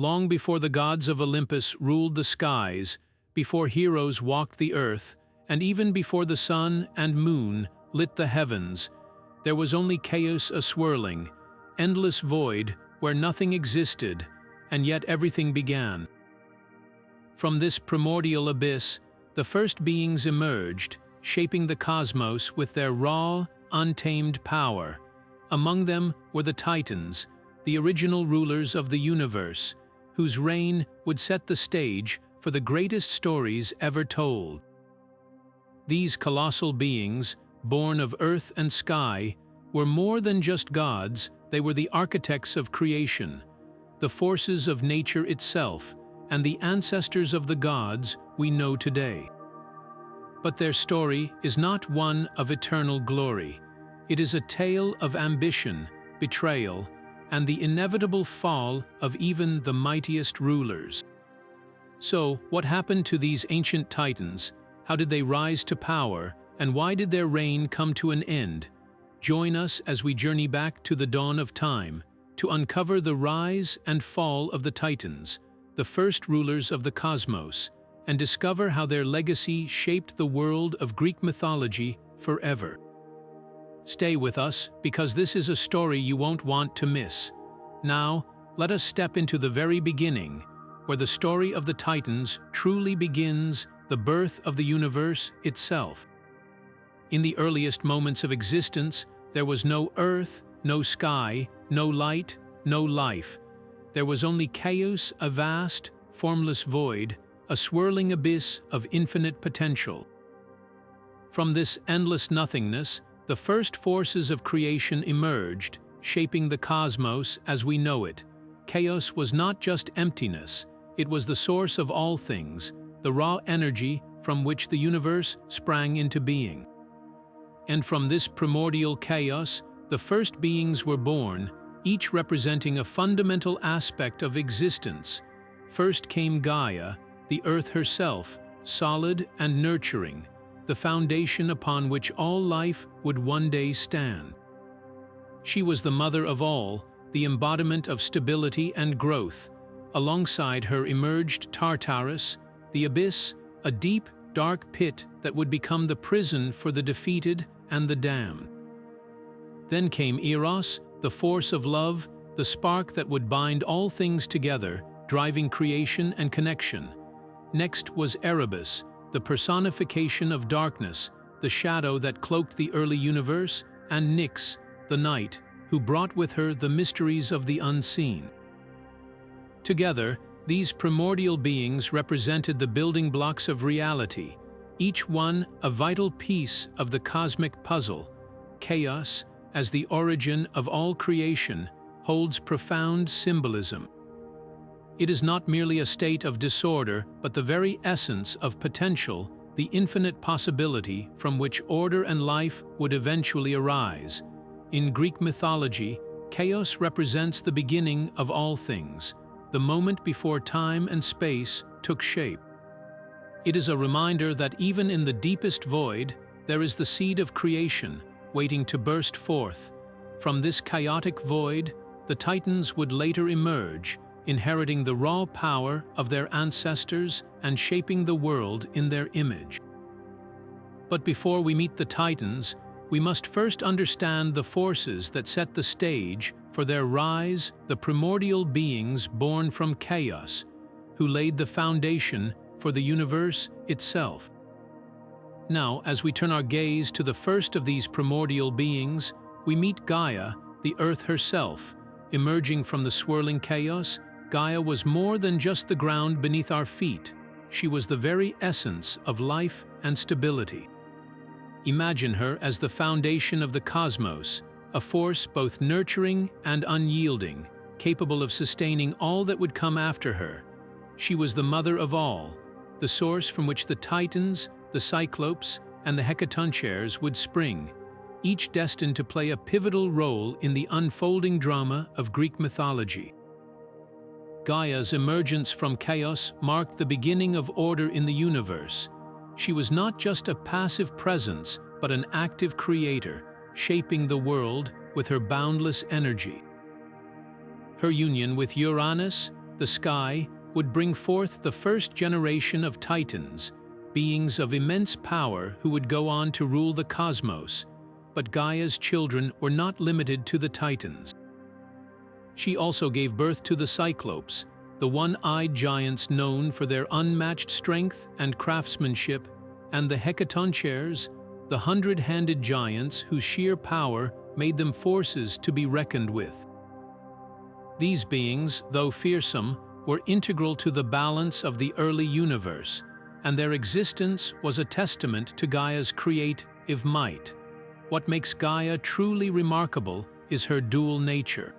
long before the gods of Olympus ruled the skies, before heroes walked the earth, and even before the sun and moon lit the heavens, there was only chaos a-swirling, endless void where nothing existed, and yet everything began. From this primordial abyss, the first beings emerged, shaping the cosmos with their raw, untamed power. Among them were the Titans, the original rulers of the universe, whose reign would set the stage for the greatest stories ever told. These colossal beings, born of earth and sky, were more than just gods. They were the architects of creation, the forces of nature itself, and the ancestors of the gods we know today. But their story is not one of eternal glory. It is a tale of ambition, betrayal, and the inevitable fall of even the mightiest rulers. So, what happened to these ancient titans? How did they rise to power, and why did their reign come to an end? Join us as we journey back to the dawn of time, to uncover the rise and fall of the Titans, the first rulers of the cosmos, and discover how their legacy shaped the world of Greek mythology forever. Stay with us, because this is a story you won't want to miss. Now, let us step into the very beginning, where the story of the Titans truly begins, the birth of the universe itself. In the earliest moments of existence, there was no earth, no sky, no light, no life. There was only chaos, a vast, formless void, a swirling abyss of infinite potential. From this endless nothingness, the first forces of creation emerged, shaping the cosmos as we know it. Chaos was not just emptiness, it was the source of all things, the raw energy from which the universe sprang into being. And from this primordial chaos, the first beings were born, each representing a fundamental aspect of existence. First came Gaia, the earth herself, solid and nurturing, the foundation upon which all life would one day stand. She was the mother of all, the embodiment of stability and growth. Alongside her emerged Tartarus, the abyss, a deep, dark pit that would become the prison for the defeated and the damned. Then came Eros, the force of love, the spark that would bind all things together, driving creation and connection. Next was Erebus, the personification of darkness, the shadow that cloaked the early universe, and Nyx, the night, who brought with her the mysteries of the unseen. Together, these primordial beings represented the building blocks of reality, each one a vital piece of the cosmic puzzle. Chaos, as the origin of all creation, holds profound symbolism. It is not merely a state of disorder, but the very essence of potential, the infinite possibility from which order and life would eventually arise. In Greek mythology, chaos represents the beginning of all things, the moment before time and space took shape. It is a reminder that even in the deepest void, there is the seed of creation, waiting to burst forth. From this chaotic void, the Titans would later emerge, inheriting the raw power of their ancestors and shaping the world in their image. But before we meet the Titans, we must first understand the forces that set the stage for their rise, the primordial beings born from chaos, who laid the foundation for the universe itself. Now, as we turn our gaze to the first of these primordial beings, we meet Gaia, the earth herself. Emerging from the swirling chaos, Gaia was more than just the ground beneath our feet. She was the very essence of life and stability. Imagine her as the foundation of the cosmos, a force both nurturing and unyielding, capable of sustaining all that would come after her. She was the mother of all, the source from which the Titans, the Cyclopes, and the Hecatoncheires would spring, each destined to play a pivotal role in the unfolding drama of Greek mythology. Gaia's emergence from chaos marked the beginning of order in the universe. She was not just a passive presence, but an active creator, shaping the world with her boundless energy. Her union with Uranus, the sky, would bring forth the first generation of Titans, beings of immense power who would go on to rule the cosmos. But Gaia's children were not limited to the Titans. She also gave birth to the Cyclopes, the one-eyed giants known for their unmatched strength and craftsmanship, and the Hecatoncheires, the hundred-handed giants whose sheer power made them forces to be reckoned with. These beings, though fearsome, were integral to the balance of the early universe, and their existence was a testament to Gaia's creative might. What makes Gaia truly remarkable is her dual nature.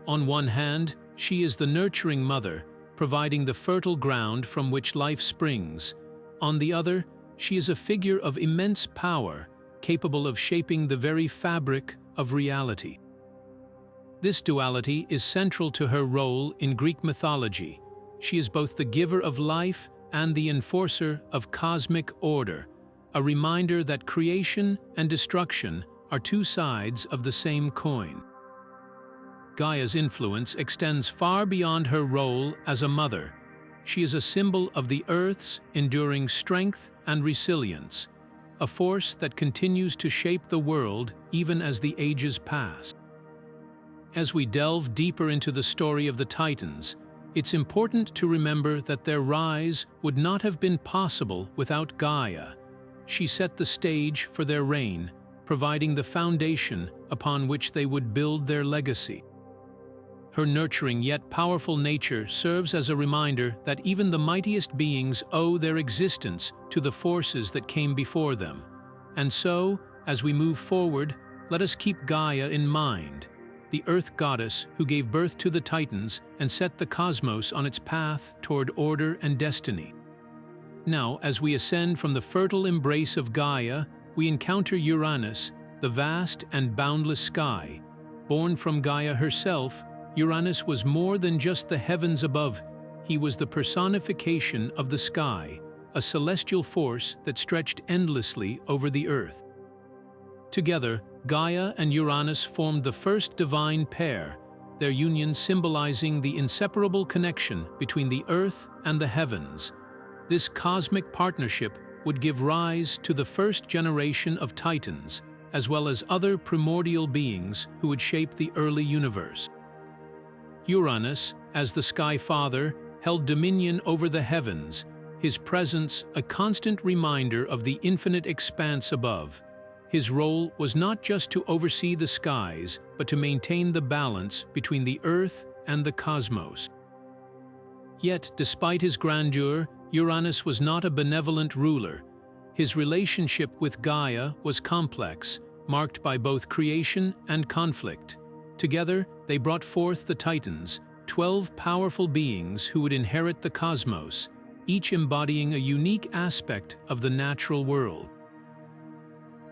On one hand, she is the nurturing mother, providing the fertile ground from which life springs. On the other, she is a figure of immense power, capable of shaping the very fabric of reality. This duality is central to her role in Greek mythology. She is both the giver of life and the enforcer of cosmic order, a reminder that creation and destruction are two sides of the same coin. Gaia's influence extends far beyond her role as a mother. She is a symbol of the Earth's enduring strength and resilience, a force that continues to shape the world even as the ages pass. As we delve deeper into the story of the Titans, it's important to remember that their rise would not have been possible without Gaia. She set the stage for their reign, providing the foundation upon which they would build their legacy. Her nurturing yet powerful nature serves as a reminder that even the mightiest beings owe their existence to the forces that came before them. And so, as we move forward, let us keep Gaia in mind, the Earth goddess who gave birth to the Titans and set the cosmos on its path toward order and destiny. Now, as we ascend from the fertile embrace of Gaia, we encounter Uranus, the vast and boundless sky. Born from Gaia herself, Uranus was more than just the heavens above. He was the personification of the sky, a celestial force that stretched endlessly over the earth. Together, Gaia and Uranus formed the first divine pair, their union symbolizing the inseparable connection between the earth and the heavens. This cosmic partnership would give rise to the first generation of Titans, as well as other primordial beings who would shape the early universe. Uranus, as the Sky Father, held dominion over the heavens, his presence a constant reminder of the infinite expanse above. His role was not just to oversee the skies, but to maintain the balance between the earth and the cosmos. Yet, despite his grandeur, Uranus was not a benevolent ruler. His relationship with Gaia was complex, marked by both creation and conflict. Together, they brought forth the Titans, 12 powerful beings who would inherit the cosmos, each embodying a unique aspect of the natural world.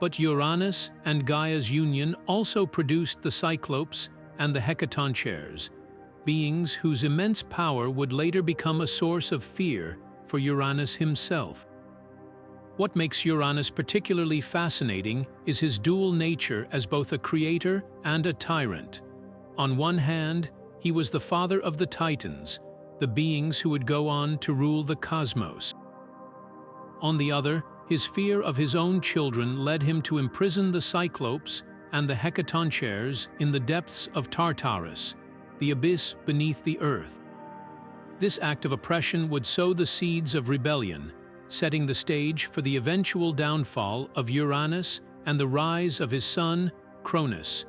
But Uranus and Gaia's union also produced the Cyclopes and the Hecatoncheires, beings whose immense power would later become a source of fear for Uranus himself. What makes Uranus particularly fascinating is his dual nature as both a creator and a tyrant. On one hand, he was the father of the Titans, the beings who would go on to rule the cosmos. On the other, his fear of his own children led him to imprison the Cyclopes and the Hecatoncheires in the depths of Tartarus, the abyss beneath the earth. This act of oppression would sow the seeds of rebellion, setting the stage for the eventual downfall of Uranus and the rise of his son, Cronus.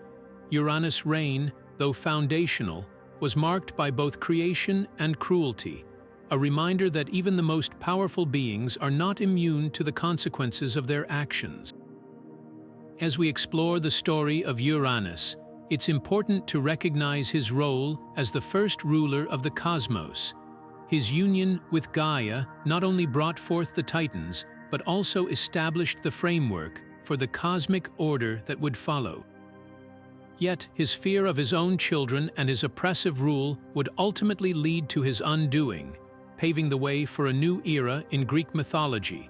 Uranus' reign, though foundational, was marked by both creation and cruelty, a reminder that even the most powerful beings are not immune to the consequences of their actions. As we explore the story of Uranus, it's important to recognize his role as the first ruler of the cosmos. His union with Gaia not only brought forth the Titans, but also established the framework for the cosmic order that would follow. Yet, his fear of his own children and his oppressive rule would ultimately lead to his undoing, paving the way for a new era in Greek mythology.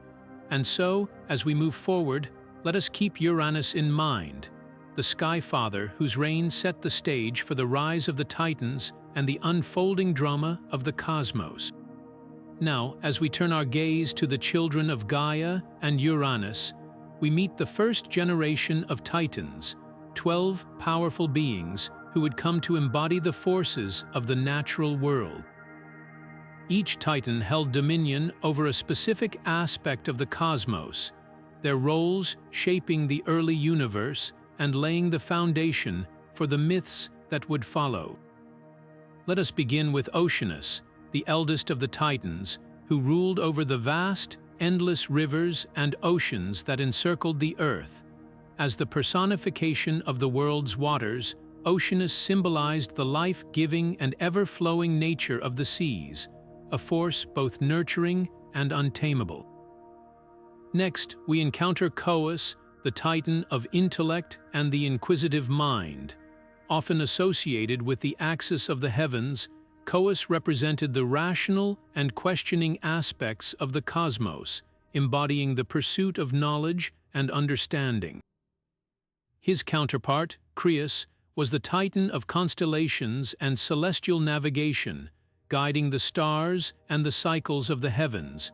And so, as we move forward, let us keep Uranus in mind, the Sky Father whose reign set the stage for the rise of the Titans and the unfolding drama of the cosmos. Now, as we turn our gaze to the children of Gaia and Uranus, we meet the first generation of Titans, 12 powerful beings who would come to embody the forces of the natural world. Each Titan held dominion over a specific aspect of the cosmos, their roles shaping the early universe and laying the foundation for the myths that would follow. Let us begin with Oceanus, the eldest of the Titans, who ruled over the vast, endless rivers and oceans that encircled the earth. As the personification of the world's waters, Oceanus symbolized the life-giving and ever-flowing nature of the seas, a force both nurturing and untamable. Next, we encounter Cronus, the Titan of intellect and the inquisitive mind. Often associated with the axis of the heavens, Cronus represented the rational and questioning aspects of the cosmos, embodying the pursuit of knowledge and understanding. His counterpart, Rhea, was the Titan of constellations and celestial navigation, guiding the stars and the cycles of the heavens.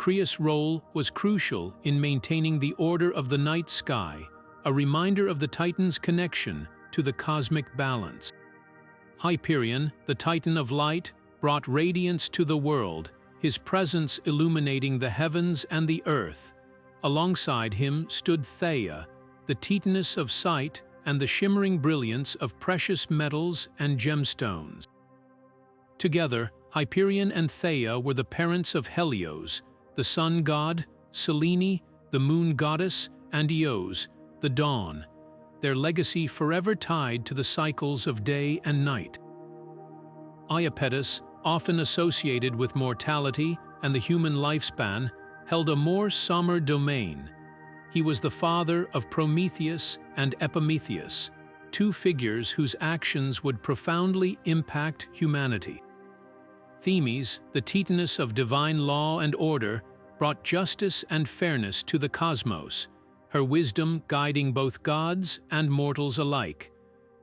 Rhea's role was crucial in maintaining the order of the night sky, a reminder of the Titan's connection to the cosmic balance. Hyperion, the Titan of light, brought radiance to the world, his presence illuminating the heavens and the earth. Alongside him stood Theia, the Titaness of sight and the shimmering brilliance of precious metals and gemstones. Together, Hyperion and Theia were the parents of Helios, the sun god, Selene, the moon goddess, and Eos, the dawn, their legacy forever tied to the cycles of day and night. Iapetus, often associated with mortality and the human lifespan, held a more somber domain. He was the father of Prometheus and Epimetheus, two figures whose actions would profoundly impact humanity. Themis, the Titaness of divine law and order, brought justice and fairness to the cosmos, her wisdom guiding both gods and mortals alike.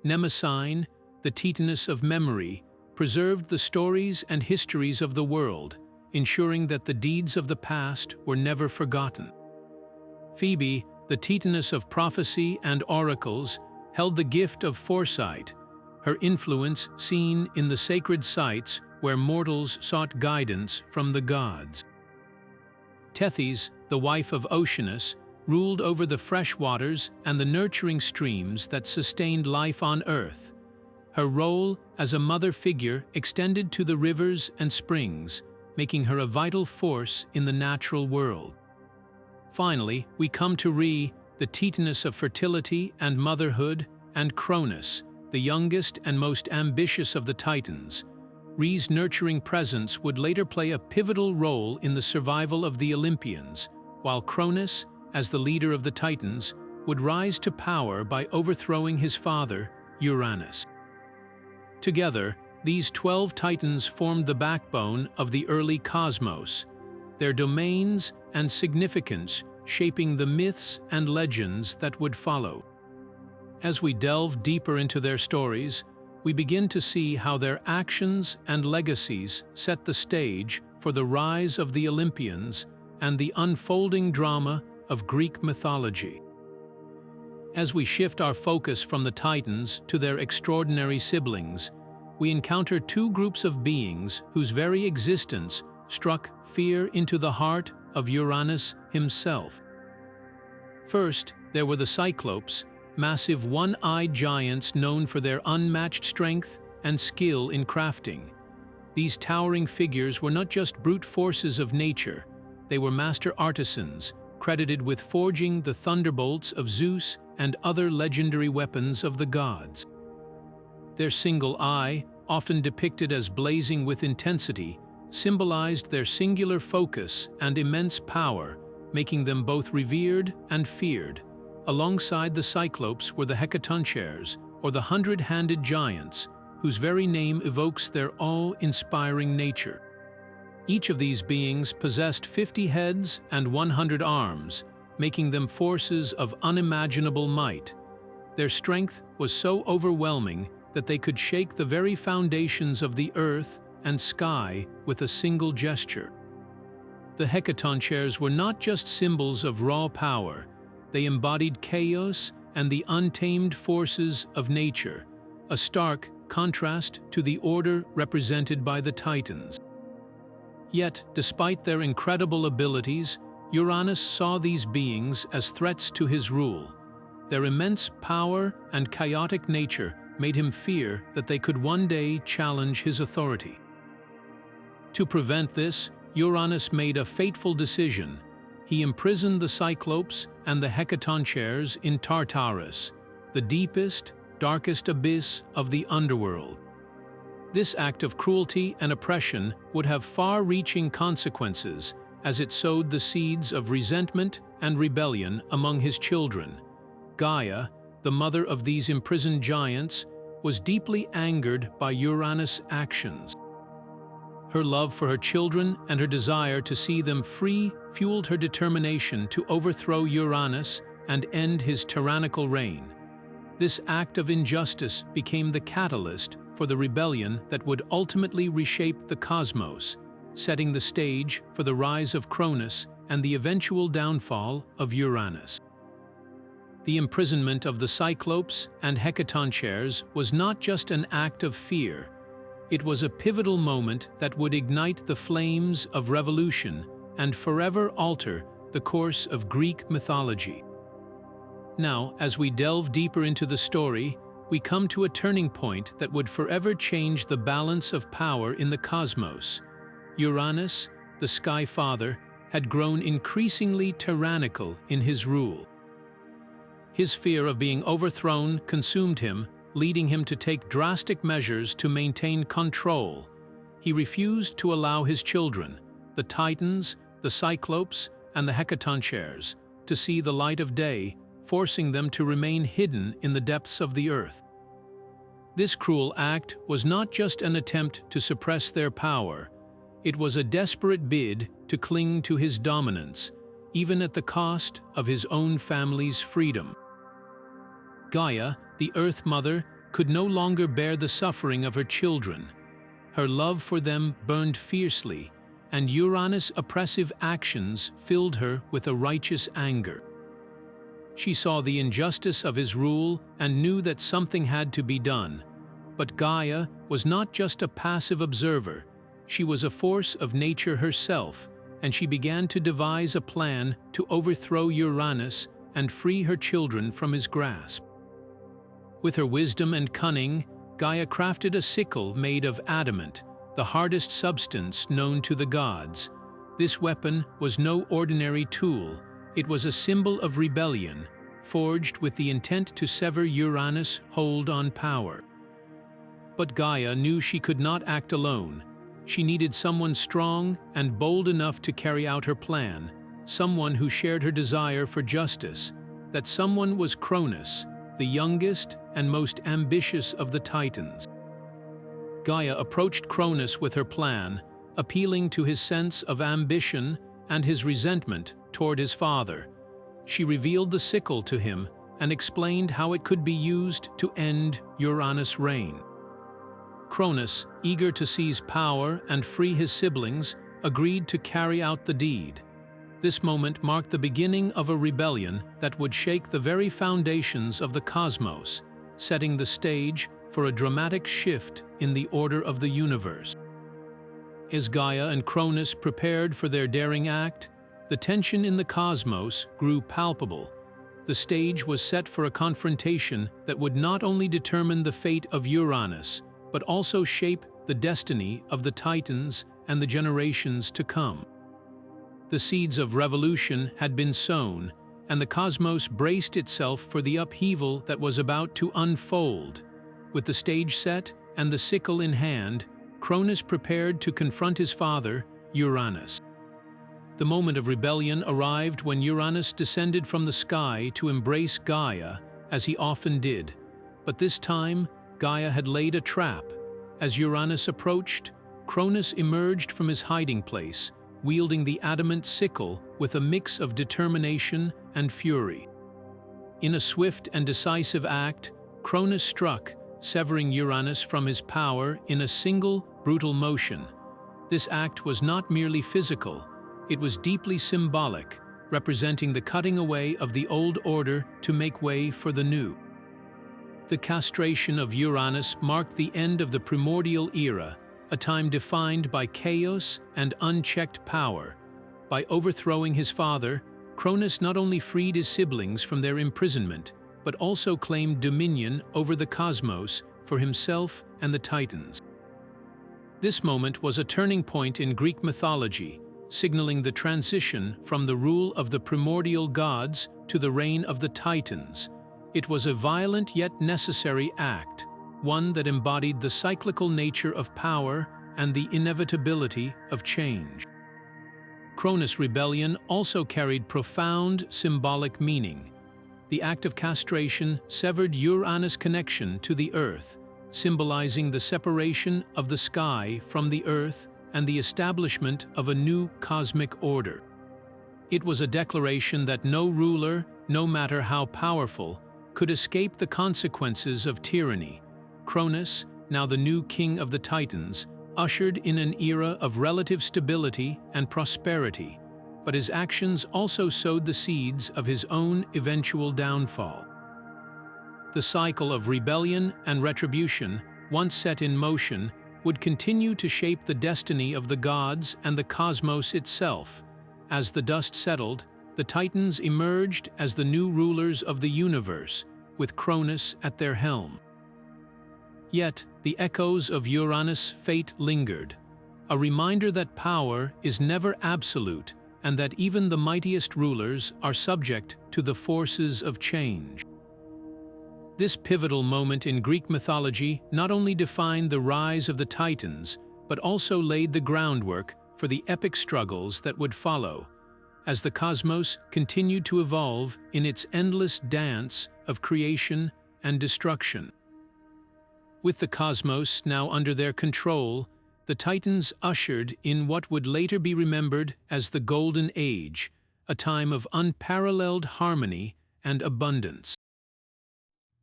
Mnemosyne, the Titaness of memory, preserved the stories and histories of the world, ensuring that the deeds of the past were never forgotten. Phoebe, the Titaness of prophecy and oracles, held the gift of foresight, her influence seen in the sacred sites where mortals sought guidance from the gods. Tethys, the wife of Oceanus, ruled over the fresh waters and the nurturing streams that sustained life on Earth. Her role as a mother figure extended to the rivers and springs, making her a vital force in the natural world. Finally, we come to Rhea, the Titaness of fertility and motherhood, and Cronus, the youngest and most ambitious of the Titans. Rhea's nurturing presence would later play a pivotal role in the survival of the Olympians, while Cronus, as the leader of the Titans, would rise to power by overthrowing his father, Uranus. Together, these 12 Titans formed the backbone of the early cosmos, their domains and significance shaping the myths and legends that would follow. As we delve deeper into their stories, we begin to see how their actions and legacies set the stage for the rise of the Olympians and the unfolding drama of Greek mythology. As we shift our focus from the Titans to their extraordinary siblings, we encounter two groups of beings whose very existence struck fear into the heart of Uranus himself. First, there were the Cyclopes, massive one-eyed giants known for their unmatched strength and skill in crafting. These towering figures were not just brute forces of nature, they were master artisans, credited with forging the thunderbolts of Zeus and other legendary weapons of the gods. Their single eye, often depicted as blazing with intensity, symbolized their singular focus and immense power, making them both revered and feared. Alongside the Cyclopes were the Hecatoncheires, or the hundred-handed giants, whose very name evokes their awe-inspiring nature. Each of these beings possessed 50 heads and 100 arms, making them forces of unimaginable might. Their strength was so overwhelming that they could shake the very foundations of the earth and sky with a single gesture. The Hecatoncheires were not just symbols of raw power, they embodied chaos and the untamed forces of nature, a stark contrast to the order represented by the Titans. Yet, despite their incredible abilities, Uranus saw these beings as threats to his rule. Their immense power and chaotic nature made him fear that they could one day challenge his authority. To prevent this, Uranus made a fateful decision. He imprisoned the Cyclopes and the Hecatoncheires in Tartarus, the deepest, darkest abyss of the underworld. This act of cruelty and oppression would have far-reaching consequences, as it sowed the seeds of resentment and rebellion among his children. Gaia, the mother of these imprisoned giants, was deeply angered by Uranus' actions. Her love for her children and her desire to see them free fueled her determination to overthrow Uranus and end his tyrannical reign. This act of injustice became the catalyst for the rebellion that would ultimately reshape the cosmos, setting the stage for the rise of Cronus and the eventual downfall of Uranus. The imprisonment of the Cyclopes and Hecatoncheires was not just an act of fear. It was a pivotal moment that would ignite the flames of revolution and forever alter the course of Greek mythology. Now, as we delve deeper into the story, we come to a turning point that would forever change the balance of power in the cosmos. Uranus, the Sky Father, had grown increasingly tyrannical in his rule. His fear of being overthrown consumed him, leading him to take drastic measures to maintain control. He refused to allow his children, the Titans, the Cyclopes, and the Hecatoncheires, to see the light of day, forcing them to remain hidden in the depths of the earth. This cruel act was not just an attempt to suppress their power, it was a desperate bid to cling to his dominance, even at the cost of his own family's freedom. Gaia, the Earth Mother, could no longer bear the suffering of her children. Her love for them burned fiercely, and Uranus' oppressive actions filled her with a righteous anger. She saw the injustice of his rule and knew that something had to be done. But Gaia was not just a passive observer. She was a force of nature herself, and she began to devise a plan to overthrow Uranus and free her children from his grasp. With her wisdom and cunning, Gaia crafted a sickle made of adamant, the hardest substance known to the gods. This weapon was no ordinary tool. It was a symbol of rebellion, forged with the intent to sever Uranus' hold on power. But Gaia knew she could not act alone. She needed someone strong and bold enough to carry out her plan, someone who shared her desire for justice. That someone was Cronus, the youngest and most ambitious of the Titans. Gaia approached Cronus with her plan, appealing to his sense of ambition and his resentment toward his father. She revealed the sickle to him and explained how it could be used to end Uranus' reign. Cronus, eager to seize power and free his siblings, agreed to carry out the deed. This moment marked the beginning of a rebellion that would shake the very foundations of the cosmos, setting the stage for a dramatic shift in the order of the universe. As Gaia and Cronus prepared for their daring act, the tension in the cosmos grew palpable. The stage was set for a confrontation that would not only determine the fate of Uranus, but also shape the destiny of the Titans and the generations to come. The seeds of revolution had been sown, and the cosmos braced itself for the upheaval that was about to unfold. With the stage set and the sickle in hand, Cronus prepared to confront his father, Uranus. The moment of rebellion arrived when Uranus descended from the sky to embrace Gaia, as he often did. But this time, Gaia had laid a trap. As Uranus approached, Cronus emerged from his hiding place, wielding the adamant sickle with a mix of determination and fury. In a swift and decisive act, Cronus struck, severing Uranus from his power in a single, brutal motion. This act was not merely physical, it was deeply symbolic, representing the cutting away of the old order to make way for the new. The castration of Uranus marked the end of the primordial era, a time defined by chaos and unchecked power. By overthrowing his father, Cronus not only freed his siblings from their imprisonment, but also claimed dominion over the cosmos for himself and the Titans. This moment was a turning point in Greek mythology, signaling the transition from the rule of the primordial gods to the reign of the Titans. It was a violent yet necessary act, one that embodied the cyclical nature of power and the inevitability of change. Cronus' rebellion also carried profound symbolic meaning. The act of castration severed Uranus' connection to the Earth, symbolizing the separation of the sky from the Earth and the establishment of a new cosmic order. It was a declaration that no ruler, no matter how powerful, could escape the consequences of tyranny. Cronus, now the new king of the Titans, ushered in an era of relative stability and prosperity, but his actions also sowed the seeds of his own eventual downfall. The cycle of rebellion and retribution, once set in motion, would continue to shape the destiny of the gods and the cosmos itself. As the dust settled, the Titans emerged as the new rulers of the universe, with Cronus at their helm. Yet, the echoes of Uranus' fate lingered, a reminder that power is never absolute and that even the mightiest rulers are subject to the forces of change. This pivotal moment in Greek mythology not only defined the rise of the Titans, but also laid the groundwork for the epic struggles that would follow, as the cosmos continued to evolve in its endless dance of creation and destruction. With the cosmos now under their control, the Titans ushered in what would later be remembered as the Golden Age, a time of unparalleled harmony and abundance.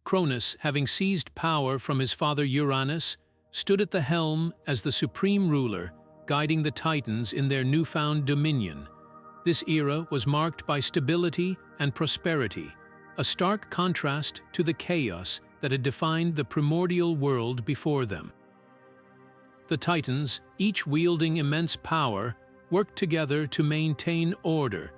Cronus, having seized power from his father Uranus, stood at the helm as the supreme ruler, guiding the Titans in their newfound dominion. This era was marked by stability and prosperity, a stark contrast to the chaos that had defined the primordial world before them. The Titans, each wielding immense power, worked together to maintain order,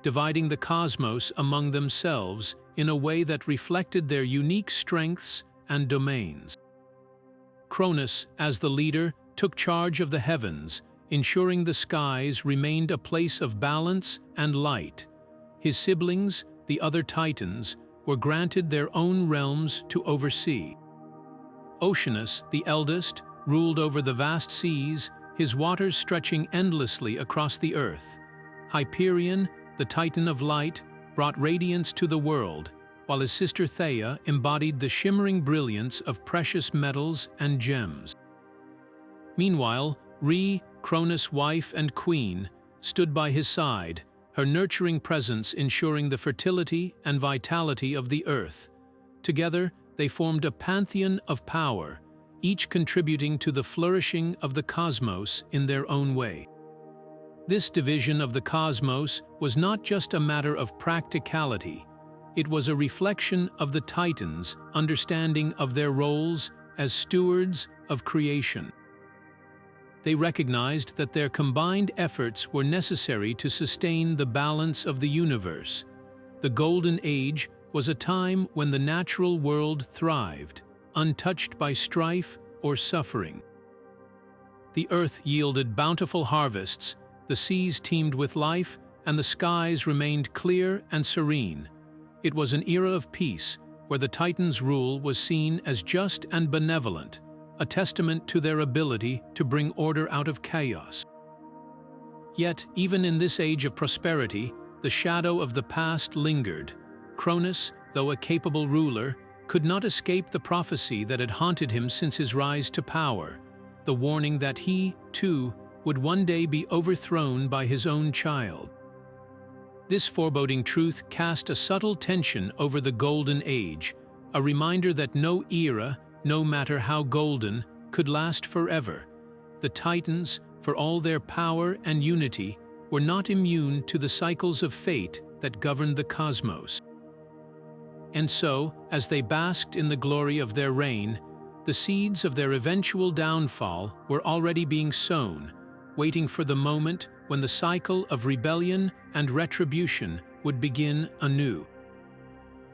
dividing the cosmos among themselves in a way that reflected their unique strengths and domains. Cronus, as the leader, took charge of the heavens, ensuring the skies remained a place of balance and light. His siblings, the other Titans, were granted their own realms to oversee. Oceanus, the eldest, ruled over the vast seas, his waters stretching endlessly across the earth. Hyperion, the Titan of light, brought radiance to the world, while his sister Rhea embodied the shimmering brilliance of precious metals and gems. Meanwhile, Rhea, Cronus' wife and queen, stood by his side, her nurturing presence ensuring the fertility and vitality of the earth. Together, they formed a pantheon of power, each contributing to the flourishing of the cosmos in their own way. This division of the cosmos was not just a matter of practicality, it was a reflection of the Titans' understanding of their roles as stewards of creation. They recognized that their combined efforts were necessary to sustain the balance of the universe. The Golden Age was a time when the natural world thrived, untouched by strife or suffering. The earth yielded bountiful harvests, the seas teemed with life, and the skies remained clear and serene. It was an era of peace, where the Titans' rule was seen as just and benevolent, a testament to their ability to bring order out of chaos. Yet, even in this age of prosperity, the shadow of the past lingered. Cronus, though a capable ruler, could not escape the prophecy that had haunted him since his rise to power, the warning that he, too, would one day be overthrown by his own child. This foreboding truth cast a subtle tension over the Golden Age, a reminder that no era, no matter how golden, could last forever. The Titans, for all their power and unity, were not immune to the cycles of fate that governed the cosmos. And so, as they basked in the glory of their reign, the seeds of their eventual downfall were already being sown, waiting for the moment when the cycle of rebellion and retribution would begin anew.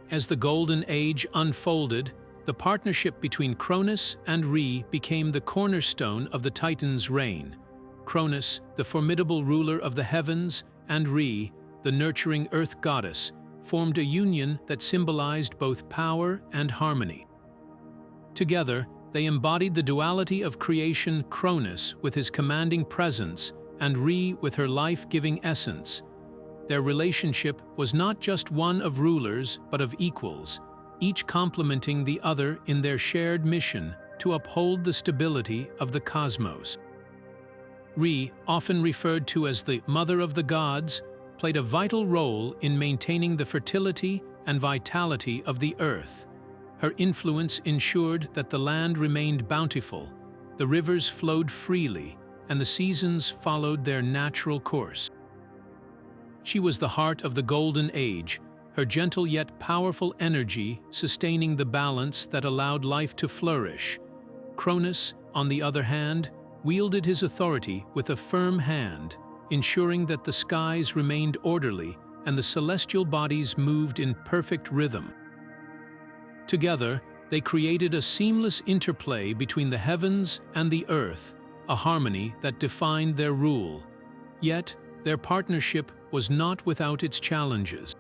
As the Golden Age unfolded, the partnership between Cronus and Rhea became the cornerstone of the Titans' reign. Cronus, the formidable ruler of the heavens, and Rhea, the nurturing earth goddess, formed a union that symbolized both power and harmony. Together, they embodied the duality of creation: Cronus with his commanding presence and Rhea with her life-giving essence. Their relationship was not just one of rulers, but of equals, each complementing the other in their shared mission to uphold the stability of the cosmos. Rhea, often referred to as the Mother of the Gods, played a vital role in maintaining the fertility and vitality of the earth. Her influence ensured that the land remained bountiful, the rivers flowed freely, and the seasons followed their natural course. She was the heart of the Golden Age, her gentle yet powerful energy sustaining the balance that allowed life to flourish. Cronus, on the other hand, wielded his authority with a firm hand, ensuring that the skies remained orderly and the celestial bodies moved in perfect rhythm. Together, they created a seamless interplay between the heavens and the earth, a harmony that defined their rule. Yet, their partnership was not without its challenges.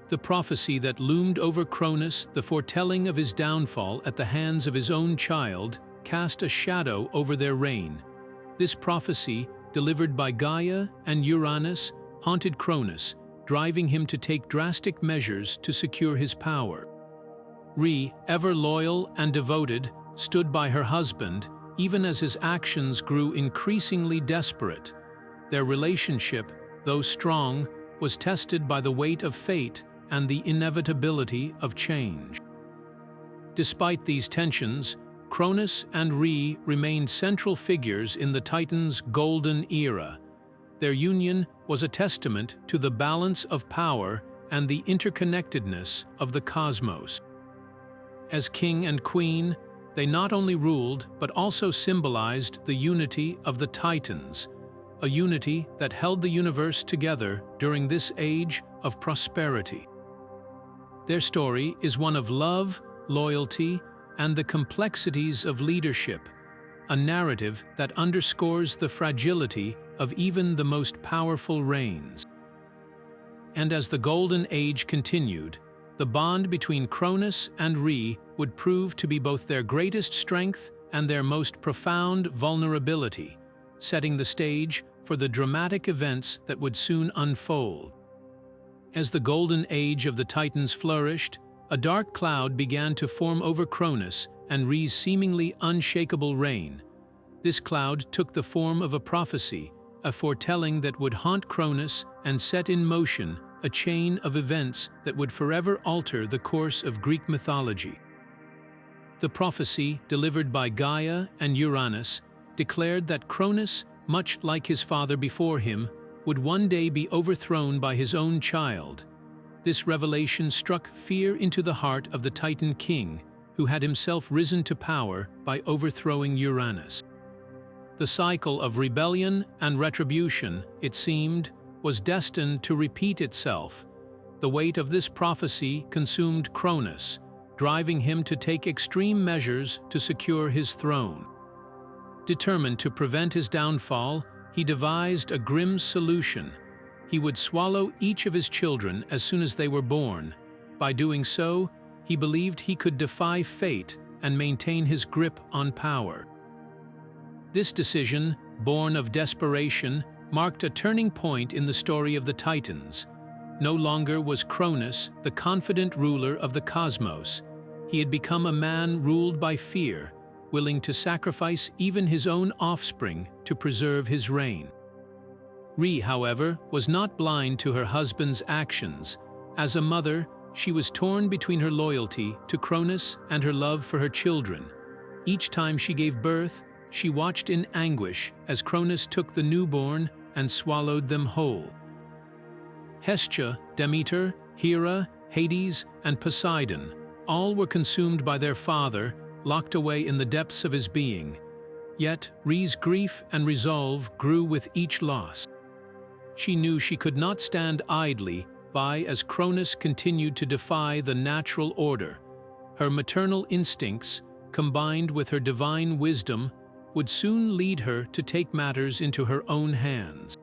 The prophecy that loomed over Cronus, the foretelling of his downfall at the hands of his own child, cast a shadow over their reign. This prophecy, delivered by Gaia and Uranus, haunted Cronus, driving him to take drastic measures to secure his power. Rhea, ever loyal and devoted, stood by her husband, even as his actions grew increasingly desperate. Their relationship, though strong, was tested by the weight of fate and the inevitability of change. Despite these tensions, Cronus and Rhea remained central figures in the Titans' golden era. Their union was a testament to the balance of power and the interconnectedness of the cosmos. As king and queen, they not only ruled but also symbolized the unity of the Titans, a unity that held the universe together during this age of prosperity. Their story is one of love, loyalty, and the complexities of leadership, a narrative that underscores the fragility of even the most powerful reigns. And as the Golden Age continued, the bond between Cronus and Rhea would prove to be both their greatest strength and their most profound vulnerability, setting the stage for the dramatic events that would soon unfold. As the Golden Age of the Titans flourished, a dark cloud began to form over Cronus and Rhea's seemingly unshakable reign. This cloud took the form of a prophecy, a foretelling that would haunt Cronus and set in motion a chain of events that would forever alter the course of Greek mythology. The prophecy, delivered by Gaia and Uranus, declared that Cronus, much like his father before him, would one day be overthrown by his own child. This revelation struck fear into the heart of the Titan king, who had himself risen to power by overthrowing Uranus. The cycle of rebellion and retribution, it seemed, was destined to repeat itself. The weight of this prophecy consumed Cronus, driving him to take extreme measures to secure his throne. Determined to prevent his downfall, he devised a grim solution. He would swallow each of his children as soon as they were born. By doing so, he believed he could defy fate and maintain his grip on power. This decision, born of desperation, marked a turning point in the story of the Titans. No longer was Cronus the confident ruler of the cosmos. He had become a man ruled by fear, willing to sacrifice even his own offspring to preserve his reign. Rhea, however, was not blind to her husband's actions. As a mother, She was torn between her loyalty to Cronus and her love for her children. Each time she gave birth, she watched in anguish as Cronus took the newborn and swallowed them whole. Hestia, Demeter, Hera, Hades, and Poseidon all were consumed by their father, locked away in the depths of his being. Yet Rhea's grief and resolve grew with each loss. She knew she could not stand idly by as Cronus continued to defy the natural order. Her maternal instincts, combined with her divine wisdom, would soon lead her to take matters into her own hands.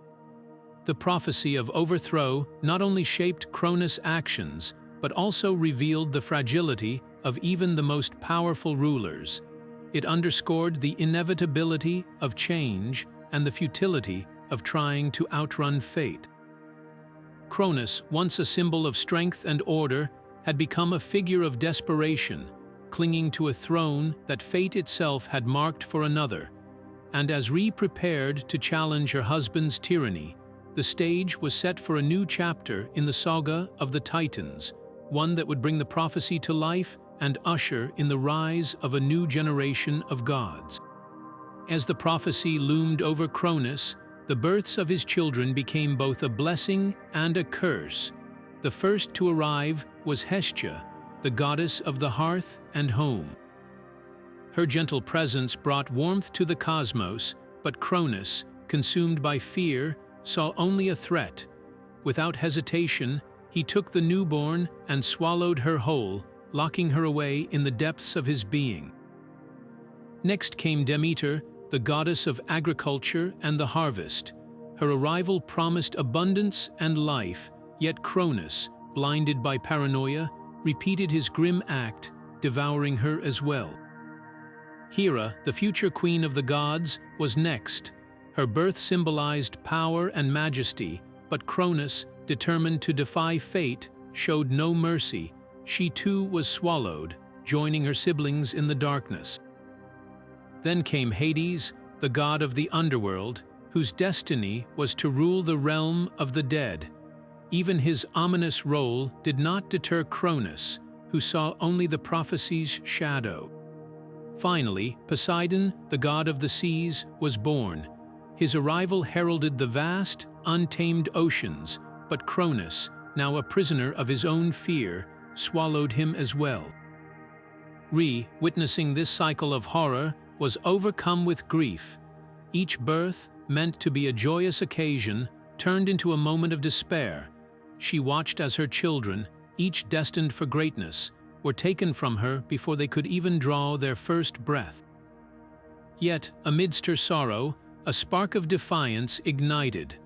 The prophecy of overthrow not only shaped Cronus' actions, but also revealed the fragility of even the most powerful rulers. It underscored the inevitability of change and the futility of trying to outrun fate. Cronus, once a symbol of strength and order, had become a figure of desperation, clinging to a throne that fate itself had marked for another. And as Rhea prepared to challenge her husband's tyranny, the stage was set for a new chapter in the saga of the Titans, one that would bring the prophecy to life and usher in the rise of a new generation of gods. As the prophecy loomed over Cronus, the births of his children became both a blessing and a curse. The first to arrive was Hestia, the goddess of the hearth and home. Her gentle presence brought warmth to the cosmos, but Cronus, consumed by fear, saw only a threat. Without hesitation, he took the newborn and swallowed her whole, locking her away in the depths of his being. Next came Demeter, the goddess of agriculture and the harvest. Her arrival promised abundance and life, yet Cronus, blinded by paranoia, repeated his grim act, devouring her as well. Hera, the future queen of the gods, was next. Her birth symbolized power and majesty, but Cronus, determined to defy fate, showed no mercy. She too was swallowed, joining her siblings in the darkness. Then came Hades, the god of the underworld, whose destiny was to rule the realm of the dead. Even his ominous role did not deter Cronus, who saw only the prophecy's shadow. Finally, Poseidon, the god of the seas, was born. His arrival heralded the vast, untamed oceans, but Cronus, now a prisoner of his own fear, swallowed him as well. Rhea, witnessing this cycle of horror, was overcome with grief. Each birth, meant to be a joyous occasion, turned into a moment of despair. She watched as her children, each destined for greatness, were taken from her before they could even draw their first breath. Yet, amidst her sorrow, a spark of defiance ignited.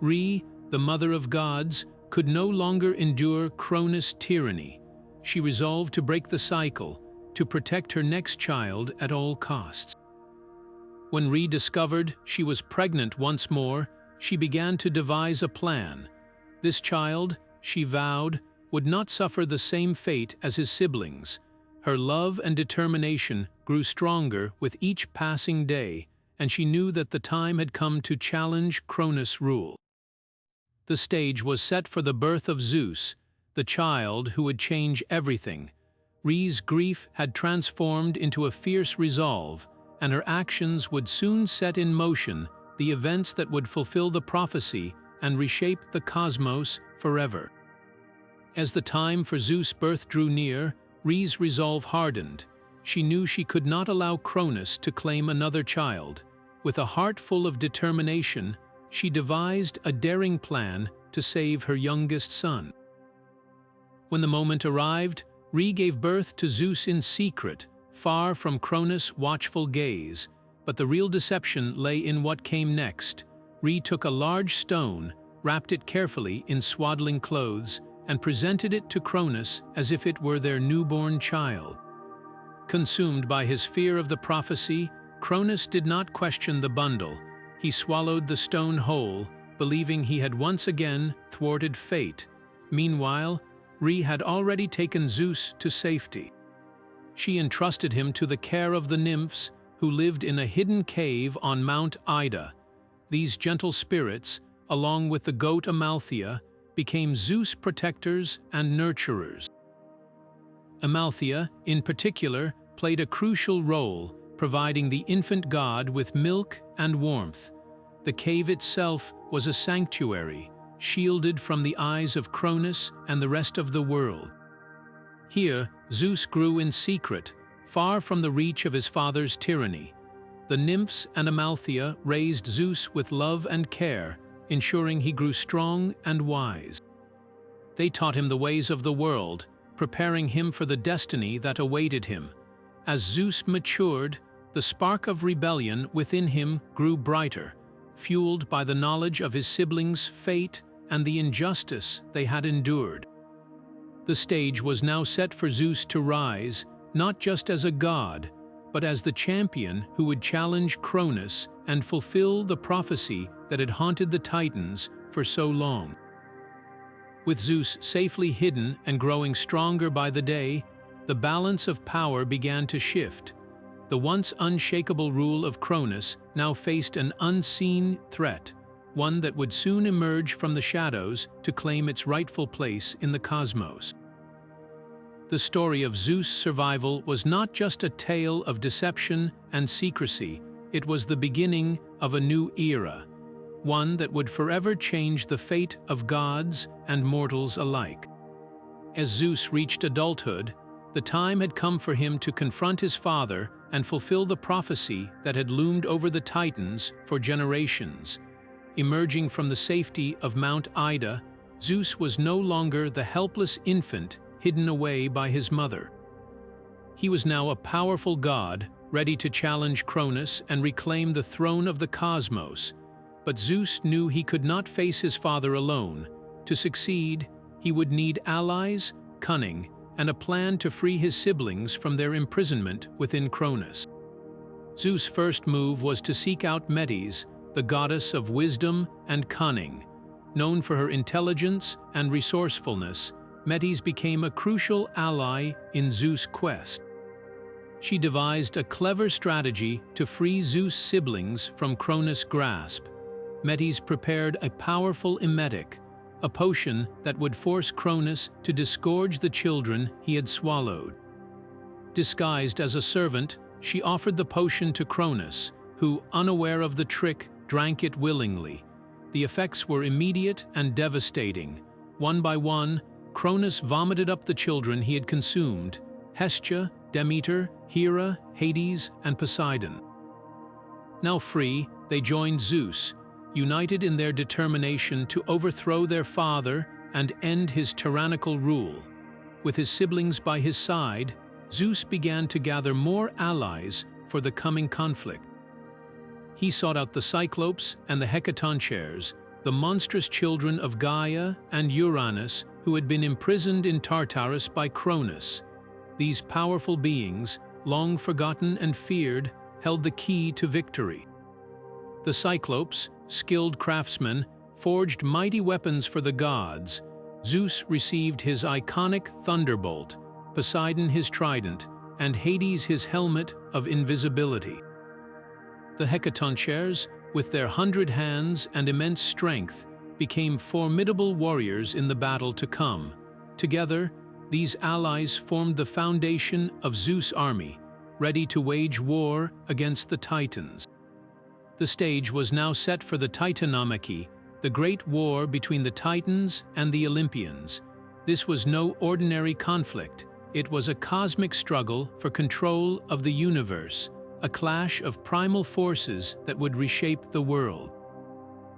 Rhea, the mother of gods, could no longer endure Cronus' tyranny. She resolved to break the cycle, to protect her next child at all costs. When Rhea discovered she was pregnant once more, she began to devise a plan. This child, she vowed, would not suffer the same fate as his siblings. Her love and determination grew stronger with each passing day, and she knew that the time had come to challenge Cronus' rule. The stage was set for the birth of Zeus, the child who would change everything. Rhea's grief had transformed into a fierce resolve, and her actions would soon set in motion the events that would fulfill the prophecy and reshape the cosmos forever. As the time for Zeus' birth drew near, Rhea's resolve hardened. She knew she could not allow Cronus to claim another child. With a heart full of determination, she devised a daring plan to save her youngest son. When the moment arrived, Rhea gave birth to Zeus in secret, far from Cronus' watchful gaze. But the real deception lay in what came next. Rhea took a large stone, wrapped it carefully in swaddling clothes, and presented it to Cronus as if it were their newborn child. Consumed by his fear of the prophecy, Cronus did not question the bundle. He swallowed the stone whole, believing he had once again thwarted fate. Meanwhile, Rhea had already taken Zeus to safety. She entrusted him to the care of the nymphs who lived in a hidden cave on Mount Ida. These gentle spirits, along with the goat Amalthea, became Zeus' protectors and nurturers. Amalthea, in particular, played a crucial role, providing the infant god with milk and warmth. The cave itself was a sanctuary, shielded from the eyes of Cronus and the rest of the world. Here, Zeus grew in secret, far from the reach of his father's tyranny. The nymphs and Amalthea raised Zeus with love and care, ensuring he grew strong and wise. They taught him the ways of the world, preparing him for the destiny that awaited him. As Zeus matured, the spark of rebellion within him grew brighter, fueled by the knowledge of his siblings' fate and the injustice they had endured. The stage was now set for Zeus to rise, not just as a god, but as the champion who would challenge Cronus and fulfill the prophecy that had haunted the Titans for so long. With Zeus safely hidden and growing stronger by the day, the balance of power began to shift. The once unshakable rule of Cronus now faced an unseen threat, one that would soon emerge from the shadows to claim its rightful place in the cosmos. The story of Zeus' survival was not just a tale of deception and secrecy, it was the beginning of a new era, one that would forever change the fate of gods and mortals alike. As Zeus reached adulthood, the time had come for him to confront his father and fulfill the prophecy that had loomed over the Titans for generations. Emerging from the safety of Mount Ida, Zeus was no longer the helpless infant hidden away by his mother. He was now a powerful god, ready to challenge Cronus and reclaim the throne of the cosmos. But Zeus knew he could not face his father alone. To succeed, he would need allies, cunning, and a plan to free his siblings from their imprisonment within Cronus. Zeus' first move was to seek out Metis, the goddess of wisdom and cunning. Known for her intelligence and resourcefulness, Metis became a crucial ally in Zeus' quest. She devised a clever strategy to free Zeus' siblings from Cronus' grasp. Metis prepared a powerful emetic, a potion that would force Cronus to disgorge the children he had swallowed. Disguised as a servant, she offered the potion to Cronus, who, unaware of the trick, drank it willingly. The effects were immediate and devastating. One by one, Cronus vomited up the children he had consumed: Hestia, Demeter, Hera, Hades, and Poseidon. Now free, they joined Zeus, united in their determination to overthrow their father and end his tyrannical rule. With his siblings by his side, Zeus began to gather more allies for the coming conflict. He sought out the Cyclopes and the Hecatoncheires, the monstrous children of Gaia and Uranus who had been imprisoned in Tartarus by Cronus. These powerful beings, long forgotten and feared, held the key to victory. The Cyclopes, skilled craftsmen, forged mighty weapons for the gods. Zeus received his iconic thunderbolt, Poseidon his trident, and Hades his helmet of invisibility. The Hecatoncheires, with their 100 hands and immense strength, became formidable warriors in the battle to come. Together, these allies formed the foundation of Zeus' army, ready to wage war against the Titans. The stage was now set for the Titanomachy, the great war between the Titans and the Olympians. This was no ordinary conflict. It was a cosmic struggle for control of the universe, a clash of primal forces that would reshape the world.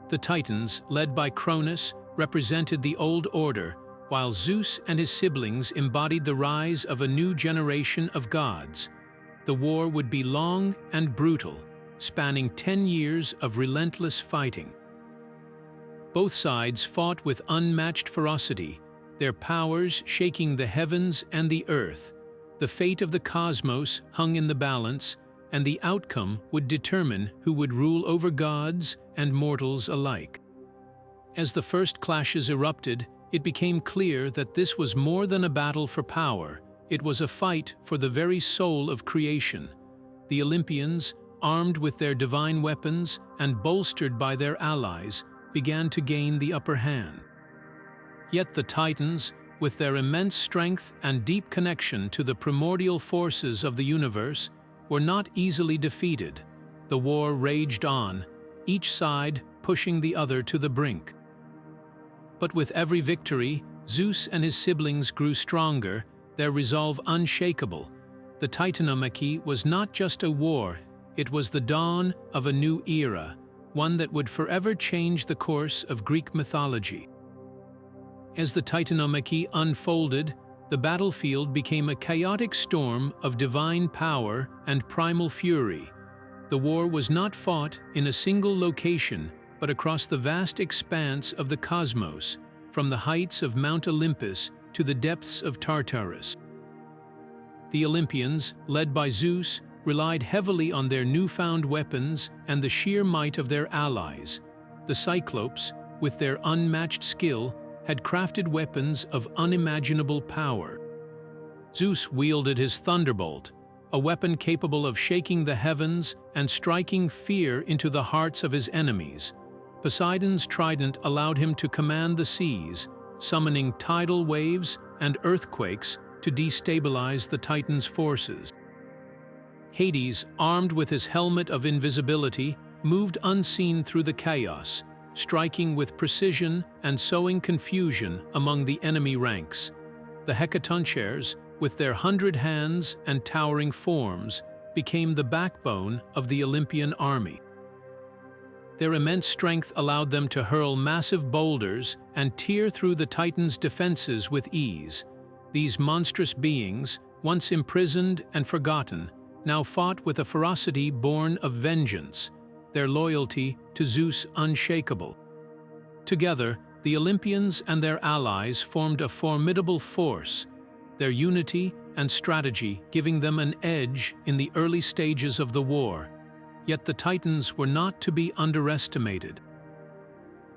The Titans, led by Cronus, represented the old order, while Zeus and his siblings embodied the rise of a new generation of gods. The war would be long and brutal, spanning 10 years of relentless fighting. Both sides fought with unmatched ferocity, their powers shaking the heavens and the earth. The fate of the cosmos hung in the balance, and the outcome would determine who would rule over gods and mortals alike. As the first clashes erupted, it became clear that this was more than a battle for power. It was a fight for the very soul of creation. The Olympians, armed with their divine weapons and bolstered by their allies, began to gain the upper hand. Yet the Titans, with their immense strength and deep connection to the primordial forces of the universe, were not easily defeated. The war raged on, each side pushing the other to the brink. But with every victory, Zeus and his siblings grew stronger, their resolve unshakable. The Titanomachy was not just a war, it was the dawn of a new era, one that would forever change the course of Greek mythology. As the Titanomachy unfolded, the battlefield became a chaotic storm of divine power and primal fury. The war was not fought in a single location, but across the vast expanse of the cosmos, from the heights of Mount Olympus to the depths of Tartarus. The Olympians, led by Zeus, relied heavily on their newfound weapons and the sheer might of their allies. The Cyclopes, with their unmatched skill, had crafted weapons of unimaginable power. Zeus wielded his thunderbolt, a weapon capable of shaking the heavens and striking fear into the hearts of his enemies. Poseidon's trident allowed him to command the seas, summoning tidal waves and earthquakes to destabilize the Titans' forces. Hades, armed with his helmet of invisibility, moved unseen through the chaos, striking with precision and sowing confusion among the enemy ranks. The Hecatoncheires, with their 100 hands and towering forms, became the backbone of the Olympian army. Their immense strength allowed them to hurl massive boulders and tear through the Titans' defenses with ease. These monstrous beings, once imprisoned and forgotten, now fought with a ferocity born of vengeance, their loyalty to Zeus unshakable. Together, the Olympians and their allies formed a formidable force, their unity and strategy giving them an edge in the early stages of the war. Yet the Titans were not to be underestimated.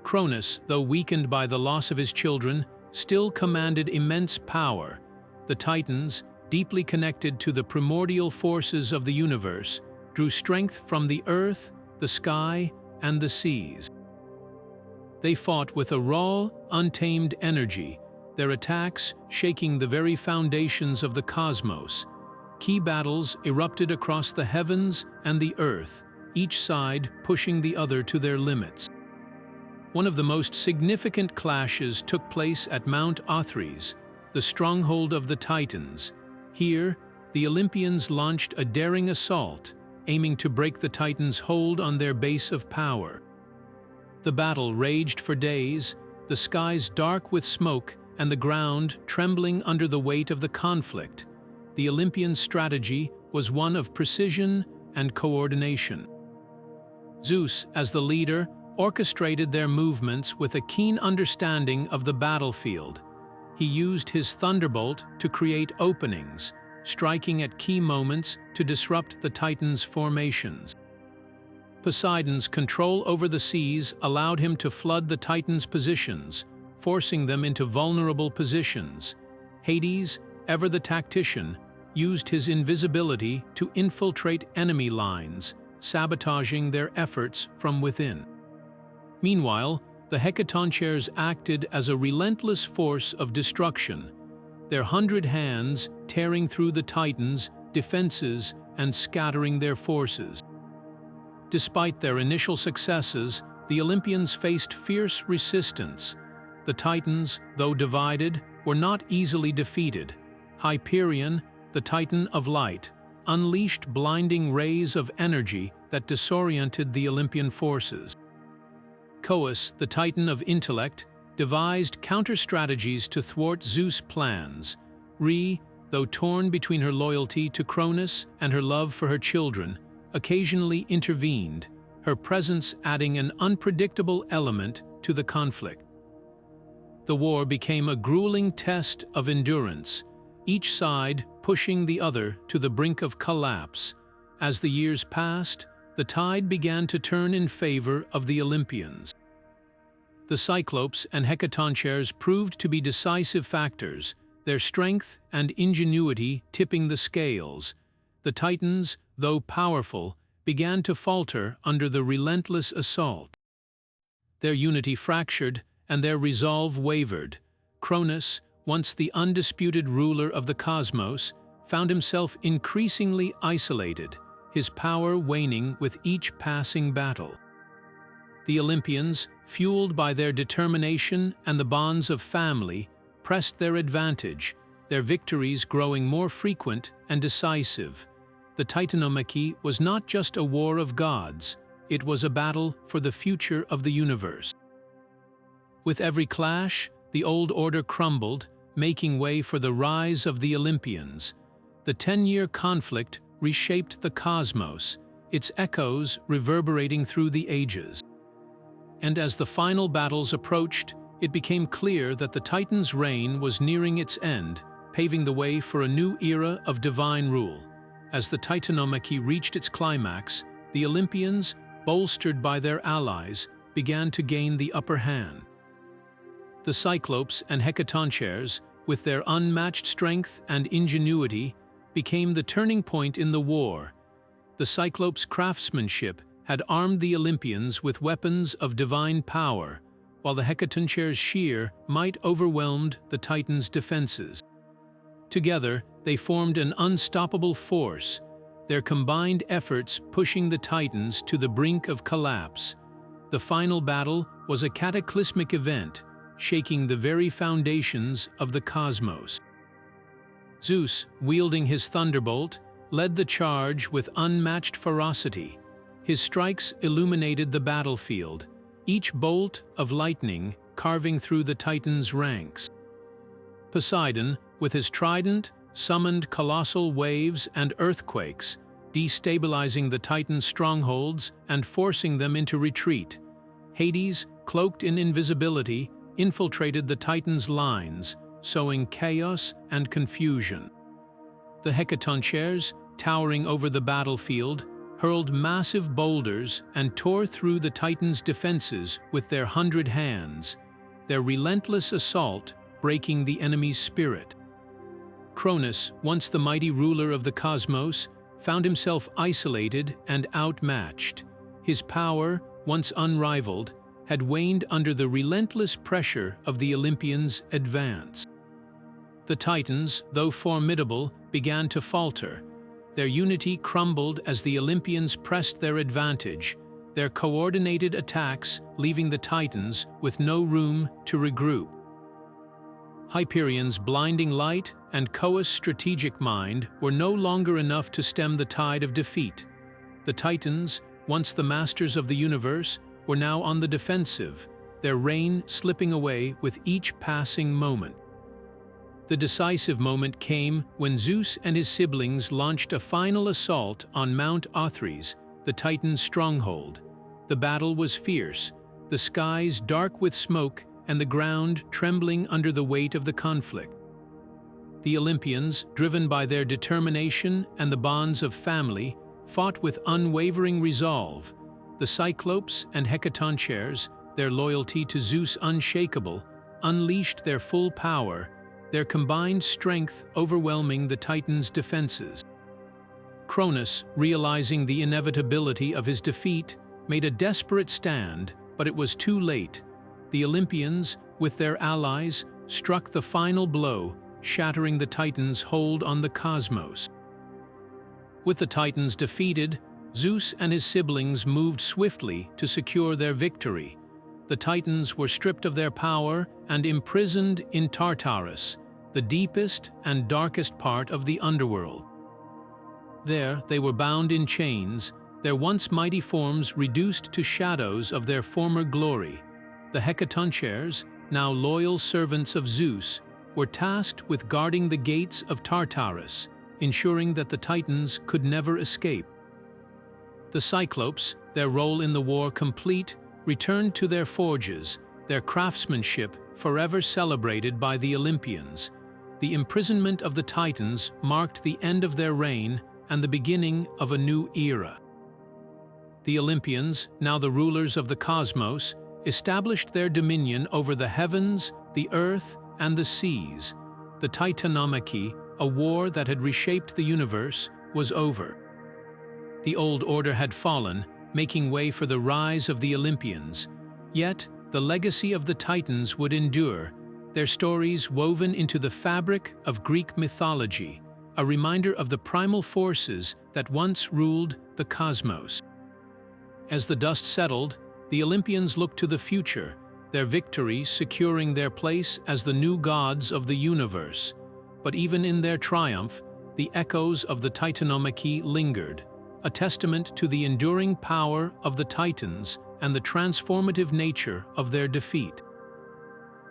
Cronus, though weakened by the loss of his children, still commanded immense power. The Titans, deeply connected to the primordial forces of the universe, drew strength from the earth, the sky, and the seas. They fought with a raw, untamed energy, their attacks shaking the very foundations of the cosmos. Key battles erupted across the heavens and the earth, each side pushing the other to their limits. One of the most significant clashes took place at Mount Othrys, the stronghold of the Titans. Here, the Olympians launched a daring assault, aiming to break the Titans' hold on their base of power. The battle raged for days, the skies dark with smoke and the ground trembling under the weight of the conflict. The Olympians' strategy was one of precision and coordination. Zeus, as the leader, orchestrated their movements with a keen understanding of the battlefield. He used his thunderbolt to create openings, striking at key moments to disrupt the Titans' formations. Poseidon's control over the seas allowed him to flood the Titans' positions, forcing them into vulnerable positions. Hades, ever the tactician, used his invisibility to infiltrate enemy lines, sabotaging their efforts from within. Meanwhile, the Hecatoncheires acted as a relentless force of destruction, their 100 hands tearing through the Titans' defenses and scattering their forces. Despite their initial successes, the Olympians faced fierce resistance. The Titans, though divided, were not easily defeated. Hyperion, the Titan of light, unleashed blinding rays of energy that disoriented the Olympian forces. Cronus, the Titan of intellect, devised counter-strategies to thwart Zeus' plans. Rhea, though torn between her loyalty to Cronus and her love for her children, occasionally intervened, her presence adding an unpredictable element to the conflict. The war became a grueling test of endurance, each side pushing the other to the brink of collapse. As the years passed, the tide began to turn in favor of the Olympians. The Cyclopes and Hecatoncheires proved to be decisive factors, their strength and ingenuity tipping the scales. The Titans, though powerful, began to falter under the relentless assault. Their unity fractured, and their resolve wavered. Cronus, once the undisputed ruler of the cosmos, found himself increasingly isolated, his power waning with each passing battle. The Olympians, fueled by their determination and the bonds of family, pressed their advantage, their victories growing more frequent and decisive. The Titanomachy was not just a war of gods, it was a battle for the future of the universe. With every clash, the old order crumbled, making way for the rise of the Olympians. The 10-year conflict reshaped the cosmos, its echoes reverberating through the ages. And as the final battles approached, it became clear that the Titans' reign was nearing its end, paving the way for a new era of divine rule. As the Titanomachy reached its climax, the Olympians, bolstered by their allies, began to gain the upper hand. The Cyclopes and Hecatoncheires, with their unmatched strength and ingenuity, became the turning point in the war. The Cyclopes' craftsmanship had armed the Olympians with weapons of divine power, while the Hecatoncheires' sheer might overwhelmed the Titans' defenses. Together, they formed an unstoppable force, their combined efforts pushing the Titans to the brink of collapse. The final battle was a cataclysmic event, shaking the very foundations of the cosmos. Zeus, wielding his thunderbolt, led the charge with unmatched ferocity. His strikes illuminated the battlefield, each bolt of lightning carving through the Titans' ranks. Poseidon, with his trident, summoned colossal waves and earthquakes, destabilizing the Titans' strongholds and forcing them into retreat. Hades, cloaked in invisibility, infiltrated the Titans' lines, sowing chaos and confusion. The Hecatoncheires, towering over the battlefield, hurled massive boulders and tore through the Titans' defenses with their 100 hands, their relentless assault breaking the enemy's spirit. Cronus, once the mighty ruler of the cosmos, found himself isolated and outmatched. His power, once unrivaled, had waned under the relentless pressure of the Olympians' advance. The Titans, though formidable, began to falter. Their unity crumbled as the Olympians pressed their advantage, their coordinated attacks leaving the Titans with no room to regroup. Hyperion's blinding light and Coa's strategic mind were no longer enough to stem the tide of defeat. The Titans, once the masters of the universe, were now on the defensive, their reign slipping away with each passing moment. The decisive moment came when Zeus and his siblings launched a final assault on Mount Othrys, the Titans' stronghold. The battle was fierce, the skies dark with smoke and the ground trembling under the weight of the conflict. The Olympians, driven by their determination and the bonds of family, fought with unwavering resolve. The Cyclopes and Hecatoncheires, their loyalty to Zeus unshakable, unleashed their full power, their combined strength overwhelming the Titans' defenses. Cronus, realizing the inevitability of his defeat, made a desperate stand, but it was too late. The Olympians, with their allies, struck the final blow, shattering the Titans' hold on the cosmos. With the Titans defeated, Zeus and his siblings moved swiftly to secure their victory. The Titans were stripped of their power and imprisoned in Tartarus, the deepest and darkest part of the underworld. There, they were bound in chains, their once mighty forms reduced to shadows of their former glory. The Hecatoncheires, now loyal servants of Zeus, were tasked with guarding the gates of Tartarus, ensuring that the Titans could never escape. The Cyclopes, their role in the war complete, returned to their forges, their craftsmanship forever celebrated by the Olympians. The imprisonment of the Titans marked the end of their reign and the beginning of a new era. The Olympians, now the rulers of the cosmos, established their dominion over the heavens, the earth, and the seas. The Titanomachy, a war that had reshaped the universe, was over. The old order had fallen, making way for the rise of the Olympians. Yet, the legacy of the Titans would endure, their stories woven into the fabric of Greek mythology, a reminder of the primal forces that once ruled the cosmos. As the dust settled, the Olympians looked to the future, their victory securing their place as the new gods of the universe. But even in their triumph, the echoes of the Titanomachy lingered, a testament to the enduring power of the Titans and the transformative nature of their defeat.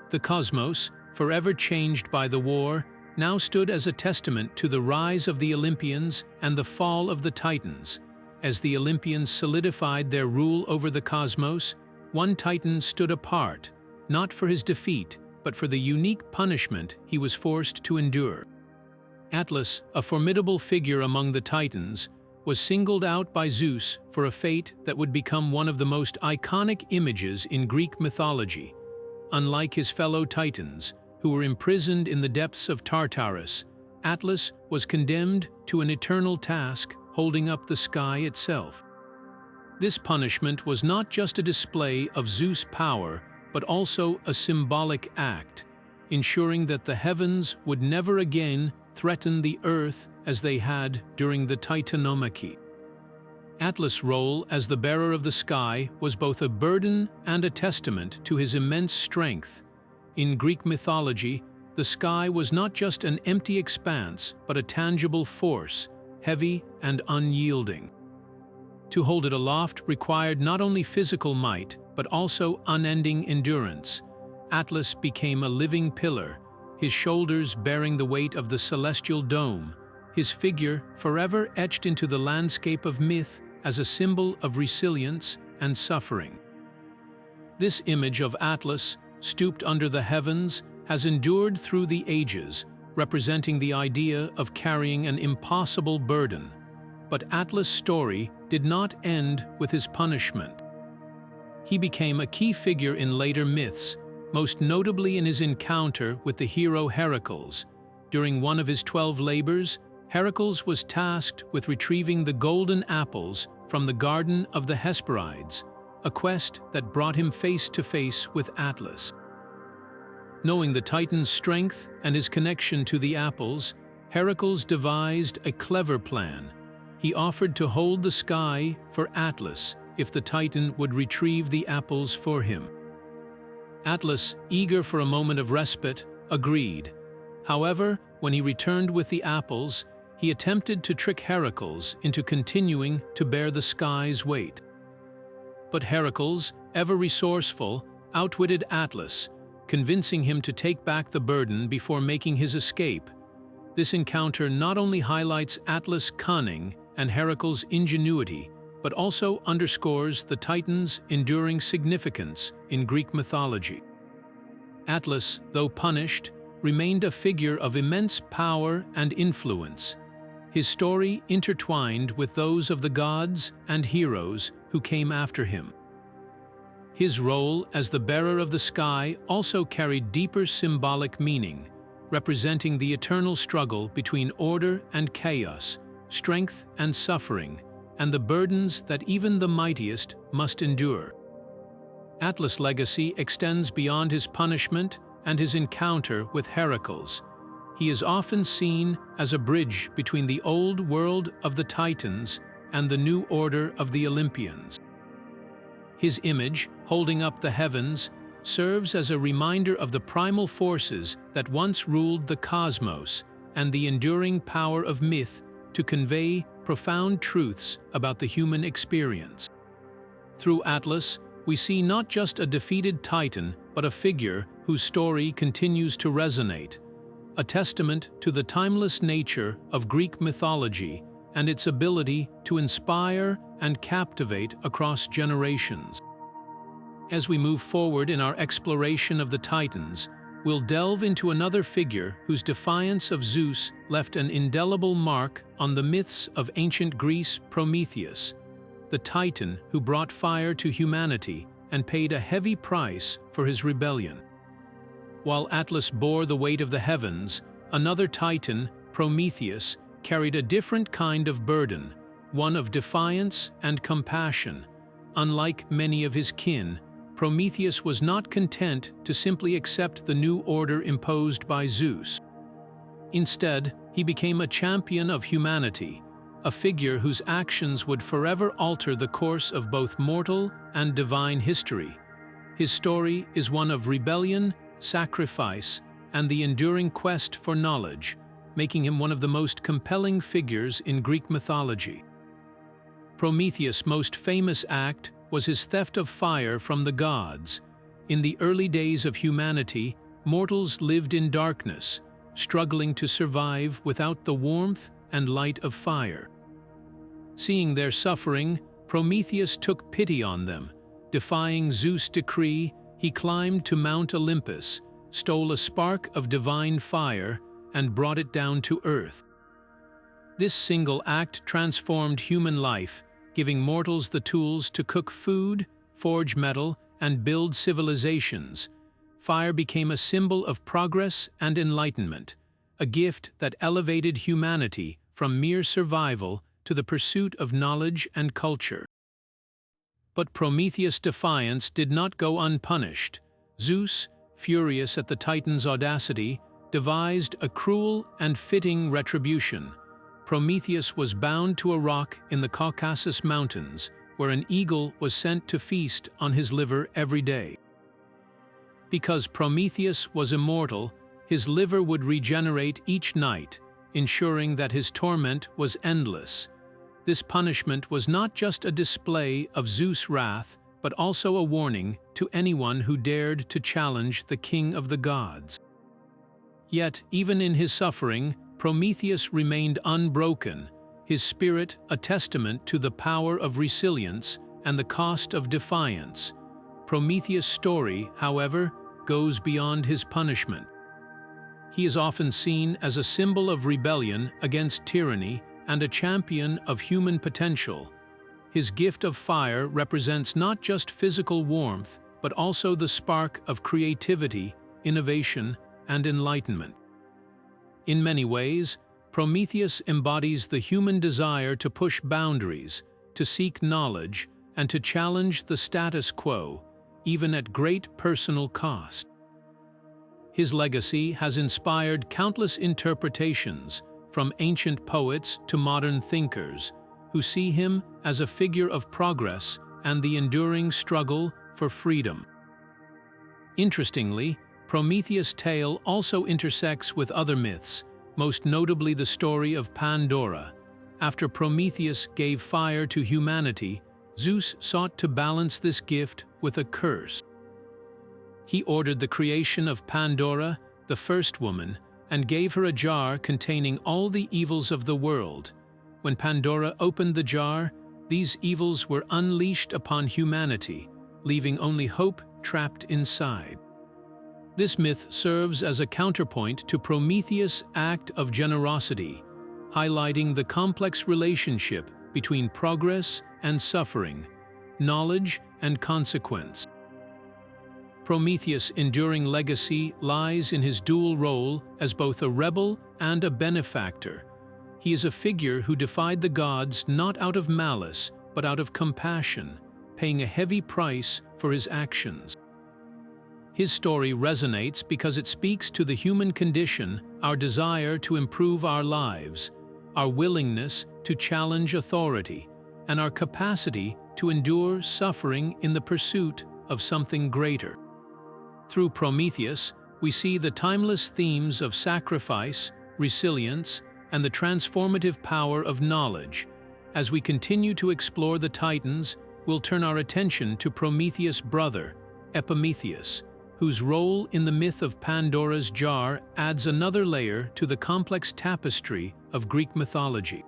The cosmos, forever changed by the war, now stood as a testament to the rise of the Olympians and the fall of the Titans. As the Olympians solidified their rule over the cosmos, one Titan stood apart, not for his defeat, but for the unique punishment he was forced to endure. Atlas, a formidable figure among the Titans, was singled out by Zeus for a fate that would become one of the most iconic images in Greek mythology. Unlike his fellow Titans, who were imprisoned in the depths of Tartarus, Atlas was condemned to an eternal task holding up the sky itself. This punishment was not just a display of Zeus' power, but also a symbolic act, ensuring that the heavens would never again threaten the earth as they had during the Titanomachy. Atlas' role as the bearer of the sky was both a burden and a testament to his immense strength. In Greek mythology, the sky was not just an empty expanse, but a tangible force, heavy and unyielding. To hold it aloft required not only physical might, but also unending endurance. Atlas became a living pillar, his shoulders bearing the weight of the celestial dome, his figure forever etched into the landscape of myth as a symbol of resilience and suffering. This image of Atlas, stooped under the heavens, has endured through the ages, representing the idea of carrying an impossible burden. But Atlas' story did not end with his punishment. He became a key figure in later myths, most notably in his encounter with the hero Heracles. During one of his 12 labors, Heracles was tasked with retrieving the golden apples from the Garden of the Hesperides, a quest that brought him face to face with Atlas. Knowing the Titan's strength and his connection to the apples, Heracles devised a clever plan. He offered to hold the sky for Atlas if the Titan would retrieve the apples for him. Atlas, eager for a moment of respite, agreed. However, when he returned with the apples, he attempted to trick Heracles into continuing to bear the sky's weight. But Heracles, ever resourceful, outwitted Atlas, convincing him to take back the burden before making his escape. This encounter not only highlights Atlas' cunning and Heracles' ingenuity, but also underscores the Titan's enduring significance in Greek mythology. Atlas, though punished, remained a figure of immense power and influence. His story intertwined with those of the gods and heroes who came after him. His role as the bearer of the sky also carried deeper symbolic meaning, representing the eternal struggle between order and chaos, strength and suffering, and the burdens that even the mightiest must endure. Atlas' legacy extends beyond his punishment and his encounter with Heracles. He is often seen as a bridge between the old world of the Titans and the new order of the Olympians. His image, holding up the heavens, serves as a reminder of the primal forces that once ruled the cosmos and the enduring power of myth to convey profound truths about the human experience. Through Atlas, we see not just a defeated Titan, but a figure whose story continues to resonate, a testament to the timeless nature of Greek mythology and its ability to inspire and captivate across generations. As we move forward in our exploration of the Titans, we'll delve into another figure whose defiance of Zeus left an indelible mark on the myths of ancient Greece: Prometheus, the Titan who brought fire to humanity and paid a heavy price for his rebellion. While Atlas bore the weight of the heavens, another Titan, Prometheus, carried a different kind of burden, one of defiance and compassion. Unlike many of his kin, Prometheus was not content to simply accept the new order imposed by Zeus. Instead, he became a champion of humanity, a figure whose actions would forever alter the course of both mortal and divine history. His story is one of rebellion, sacrifice, and the enduring quest for knowledge, making him one of the most compelling figures in Greek mythology. Prometheus' most famous act was his theft of fire from the gods. In the early days of humanity, mortals lived in darkness, struggling to survive without the warmth and light of fire. Seeing their suffering, Prometheus took pity on them. Defying Zeus' decree, he climbed to Mount Olympus, stole a spark of divine fire, and brought it down to earth. This single act transformed human life, giving mortals the tools to cook food, forge metal, and build civilizations. Fire became a symbol of progress and enlightenment, a gift that elevated humanity from mere survival to the pursuit of knowledge and culture. But Prometheus' defiance did not go unpunished. Zeus, furious at the Titans' audacity, devised a cruel and fitting retribution. Prometheus was bound to a rock in the Caucasus Mountains, where an eagle was sent to feast on his liver every day. Because Prometheus was immortal, his liver would regenerate each night, ensuring that his torment was endless. This punishment was not just a display of Zeus' wrath, but also a warning to anyone who dared to challenge the king of the gods. Yet, even in his suffering, Prometheus remained unbroken, his spirit a testament to the power of resilience and the cost of defiance. Prometheus' story, however, goes beyond his punishment. He is often seen as a symbol of rebellion against tyranny and a champion of human potential. His gift of fire represents not just physical warmth, but also the spark of creativity, innovation, and enlightenment. In many ways, Prometheus embodies the human desire to push boundaries, to seek knowledge, and to challenge the status quo, even at great personal cost. His legacy has inspired countless interpretations, from ancient poets to modern thinkers, who see him as a figure of progress and the enduring struggle for freedom. Interestingly, Prometheus' tale also intersects with other myths, most notably the story of Pandora. After Prometheus gave fire to humanity, Zeus sought to balance this gift with a curse. He ordered the creation of Pandora, the first woman, and gave her a jar containing all the evils of the world. When Pandora opened the jar, these evils were unleashed upon humanity, leaving only hope trapped inside. This myth serves as a counterpoint to Prometheus' act of generosity, highlighting the complex relationship between progress and suffering, knowledge and consequence. Prometheus' enduring legacy lies in his dual role as both a rebel and a benefactor. He is a figure who defied the gods not out of malice, but out of compassion, paying a heavy price for his actions. His story resonates because it speaks to the human condition, our desire to improve our lives, our willingness to challenge authority, and our capacity to endure suffering in the pursuit of something greater. Through Prometheus, we see the timeless themes of sacrifice, resilience, and the transformative power of knowledge. As we continue to explore the Titans, we'll turn our attention to Prometheus' brother, Epimetheus, whose role in the myth of Pandora's jar adds another layer to the complex tapestry of Greek mythology.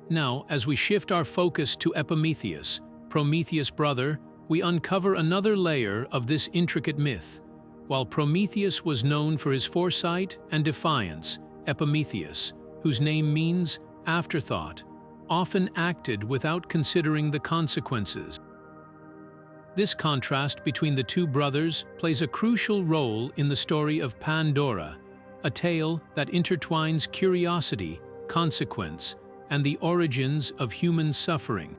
Now, as we shift our focus to Epimetheus, Prometheus' brother, we uncover another layer of this intricate myth. While Prometheus was known for his foresight and defiance, Epimetheus, whose name means afterthought, often acted without considering the consequences. This contrast between the two brothers plays a crucial role in the story of Pandora, a tale that intertwines curiosity, consequence, and the origins of human suffering.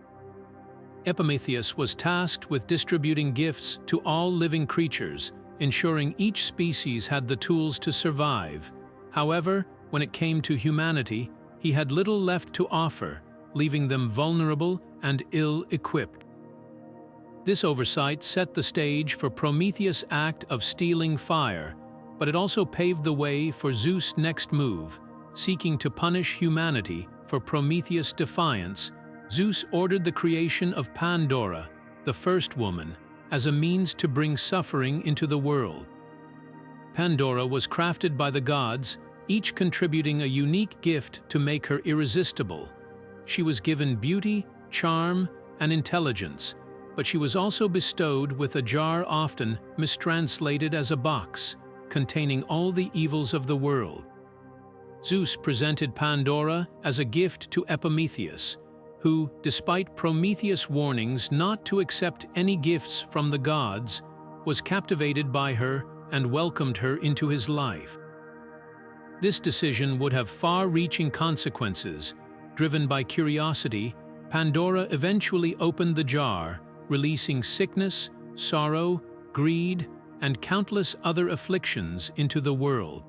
Epimetheus was tasked with distributing gifts to all living creatures, ensuring each species had the tools to survive. However, when it came to humanity, he had little left to offer, leaving them vulnerable and ill-equipped. This oversight set the stage for Prometheus' act of stealing fire, but it also paved the way for Zeus' next move. Seeking to punish humanity for Prometheus' defiance, Zeus ordered the creation of Pandora, the first woman, as a means to bring suffering into the world. Pandora was crafted by the gods, each contributing a unique gift to make her irresistible. She was given beauty, charm, and intelligence, but she was also bestowed with a jar, often mistranslated as a box, containing all the evils of the world. Zeus presented Pandora as a gift to Epimetheus, who, despite Prometheus' warnings not to accept any gifts from the gods, was captivated by her and welcomed her into his life. This decision would have far-reaching consequences. Driven by curiosity, Pandora eventually opened the jar, releasing sickness, sorrow, greed, and countless other afflictions into the world.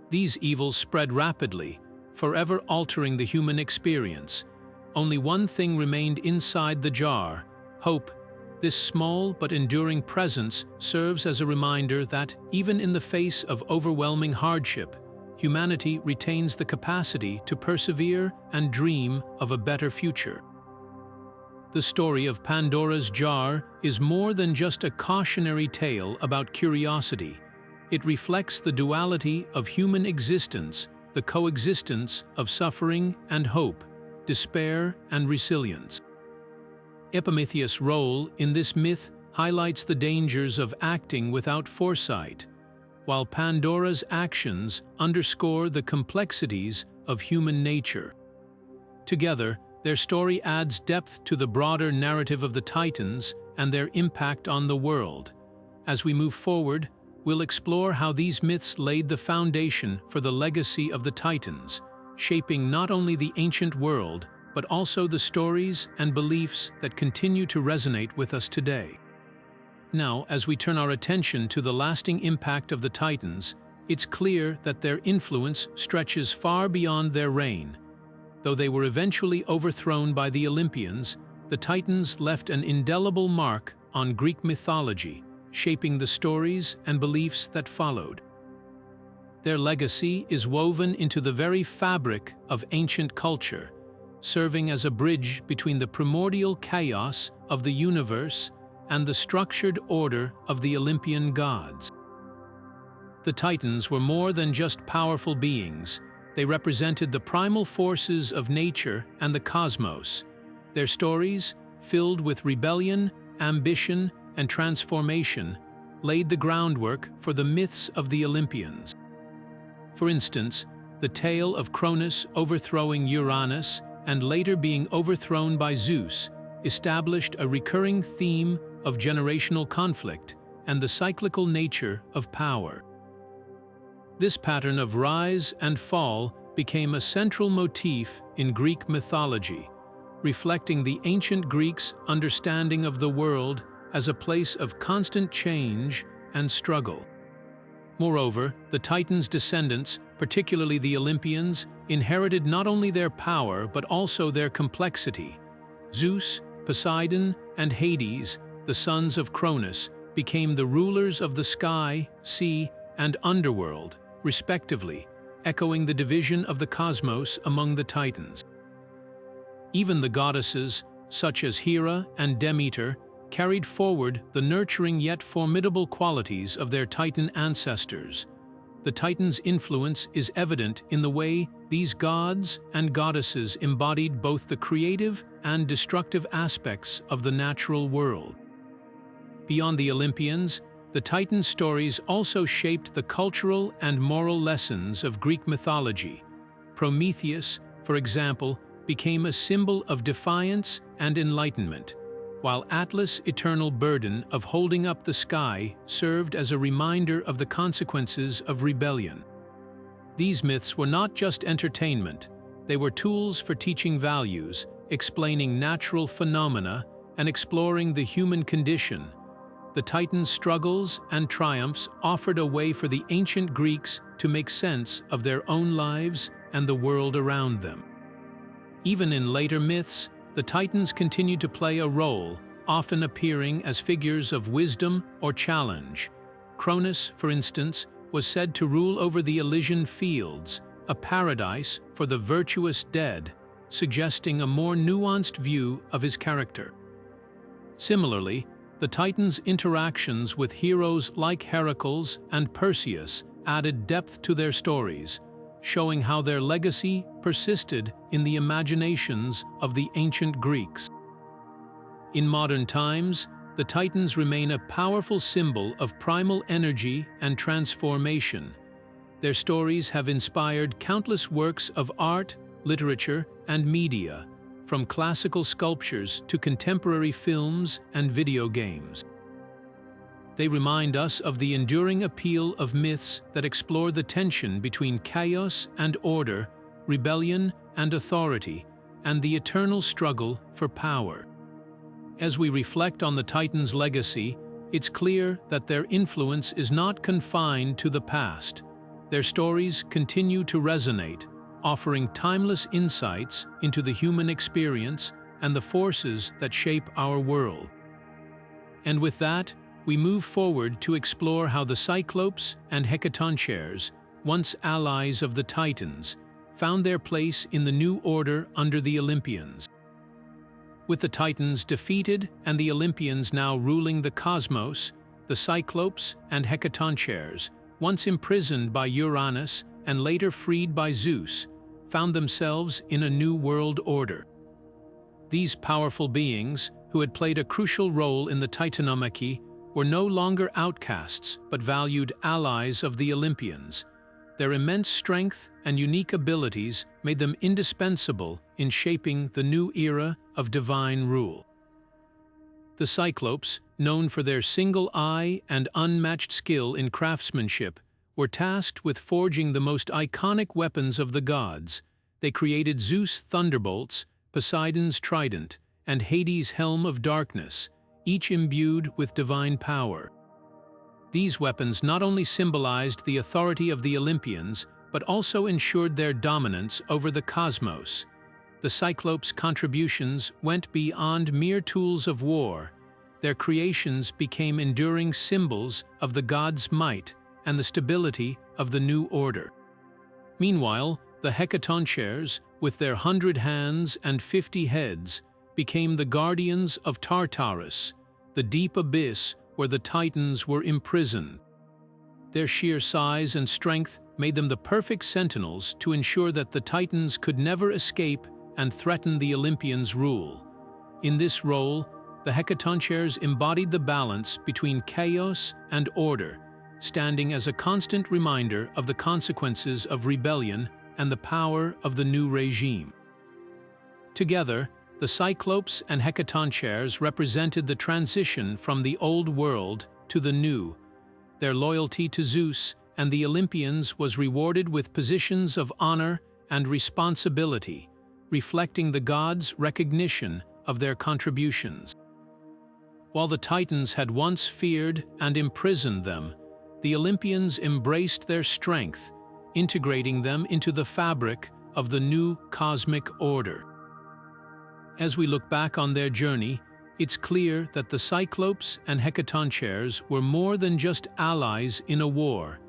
These evils spread rapidly, forever altering the human experience. Only one thing remained inside the jar: hope. This small but enduring presence serves as a reminder that, even in the face of overwhelming hardship, humanity retains the capacity to persevere and dream of a better future. The story of Pandora's jar is more than just a cautionary tale about curiosity. It reflects the duality of human existence, the coexistence of suffering and hope, despair and resilience. Epimetheus' role in this myth highlights the dangers of acting without foresight, while Pandora's actions underscore the complexities of human nature. Together, their story adds depth to the broader narrative of the Titans and their impact on the world. As we move forward, we'll explore how these myths laid the foundation for the legacy of the Titans, shaping not only the ancient world, but also the stories and beliefs that continue to resonate with us today. Now, as we turn our attention to the lasting impact of the Titans, it's clear that their influence stretches far beyond their reign. Though they were eventually overthrown by the Olympians, the Titans left an indelible mark on Greek mythology, shaping the stories and beliefs that followed. Their legacy is woven into the very fabric of ancient culture, serving as a bridge between the primordial chaos of the universe and the structured order of the Olympian gods. The Titans were more than just powerful beings. They represented the primal forces of nature and the cosmos. Their stories, filled with rebellion, ambition, and transformation, laid the groundwork for the myths of the Olympians. For instance, the tale of Cronus overthrowing Uranus and later being overthrown by Zeus established a recurring theme of generational conflict and the cyclical nature of power. This pattern of rise and fall became a central motif in Greek mythology, reflecting the ancient Greeks' understanding of the world as a place of constant change and struggle. Moreover, the Titans' descendants, particularly the Olympians, inherited not only their power but also their complexity. Zeus, Poseidon, and Hades, the sons of Cronus, became the rulers of the sky, sea, and underworld, respectively, echoing the division of the cosmos among the Titans. Even the goddesses, such as Hera and Demeter, carried forward the nurturing yet formidable qualities of their Titan ancestors. The Titans' influence is evident in the way these gods and goddesses embodied both the creative and destructive aspects of the natural world. Beyond the Olympians, the Titan stories also shaped the cultural and moral lessons of Greek mythology. Prometheus, for example, became a symbol of defiance and enlightenment, while Atlas' eternal burden of holding up the sky served as a reminder of the consequences of rebellion. These myths were not just entertainment, they were tools for teaching values, explaining natural phenomena, and exploring the human condition. The Titans' struggles and triumphs offered a way for the ancient Greeks to make sense of their own lives and the world around them. Even in later myths, the Titans continued to play a role, often appearing as figures of wisdom or challenge. Cronus, for instance, was said to rule over the Elysian fields, a paradise for the virtuous dead, suggesting a more nuanced view of his character. Similarly, the Titans' interactions with heroes like Heracles and Perseus added depth to their stories, showing how their legacy persisted in the imaginations of the ancient Greeks. In modern times, the Titans remain a powerful symbol of primal energy and transformation. Their stories have inspired countless works of art, literature, and media, from classical sculptures to contemporary films and video games. They remind us of the enduring appeal of myths that explore the tension between chaos and order, rebellion and authority, and the eternal struggle for power. As we reflect on the Titans' legacy, it's clear that their influence is not confined to the past. Their stories continue to resonate, offering timeless insights into the human experience and the forces that shape our world. And with that, we move forward to explore how the Cyclopes and Hecatoncheires, once allies of the Titans, found their place in the new order under the Olympians. With the Titans defeated and the Olympians now ruling the cosmos, the Cyclopes and Hecatoncheires, once imprisoned by Uranus and later freed by Zeus, found themselves in a new world order. These powerful beings, who had played a crucial role in the Titanomachy, were no longer outcasts but valued allies of the Olympians. Their immense strength and unique abilities made them indispensable in shaping the new era of divine rule. The Cyclopes, known for their single eye and unmatched skill in craftsmanship, were tasked with forging the most iconic weapons of the gods. They created Zeus' thunderbolts, Poseidon's trident, and Hades' helm of darkness, each imbued with divine power. These weapons not only symbolized the authority of the Olympians, but also ensured their dominance over the cosmos. The Cyclopes' contributions went beyond mere tools of war. Their creations became enduring symbols of the gods' might and the stability of the new order. Meanwhile, the Hecatoncheires, with their 100 hands and 50 heads, became the guardians of Tartarus, the deep abyss where the Titans were imprisoned. Their sheer size and strength made them the perfect sentinels to ensure that the Titans could never escape and threaten the Olympians' rule. In this role, the Hecatoncheires embodied the balance between chaos and order, standing as a constant reminder of the consequences of rebellion and the power of the new regime. Together, the Cyclopes and Hecatoncheires represented the transition from the old world to the new. Their loyalty to Zeus and the Olympians was rewarded with positions of honor and responsibility, reflecting the gods' recognition of their contributions. While the Titans had once feared and imprisoned them, the Olympians embraced their strength, integrating them into the fabric of the new cosmic order. As we look back on their journey, it's clear that the Cyclopes and Hecatoncheires were more than just allies in a war.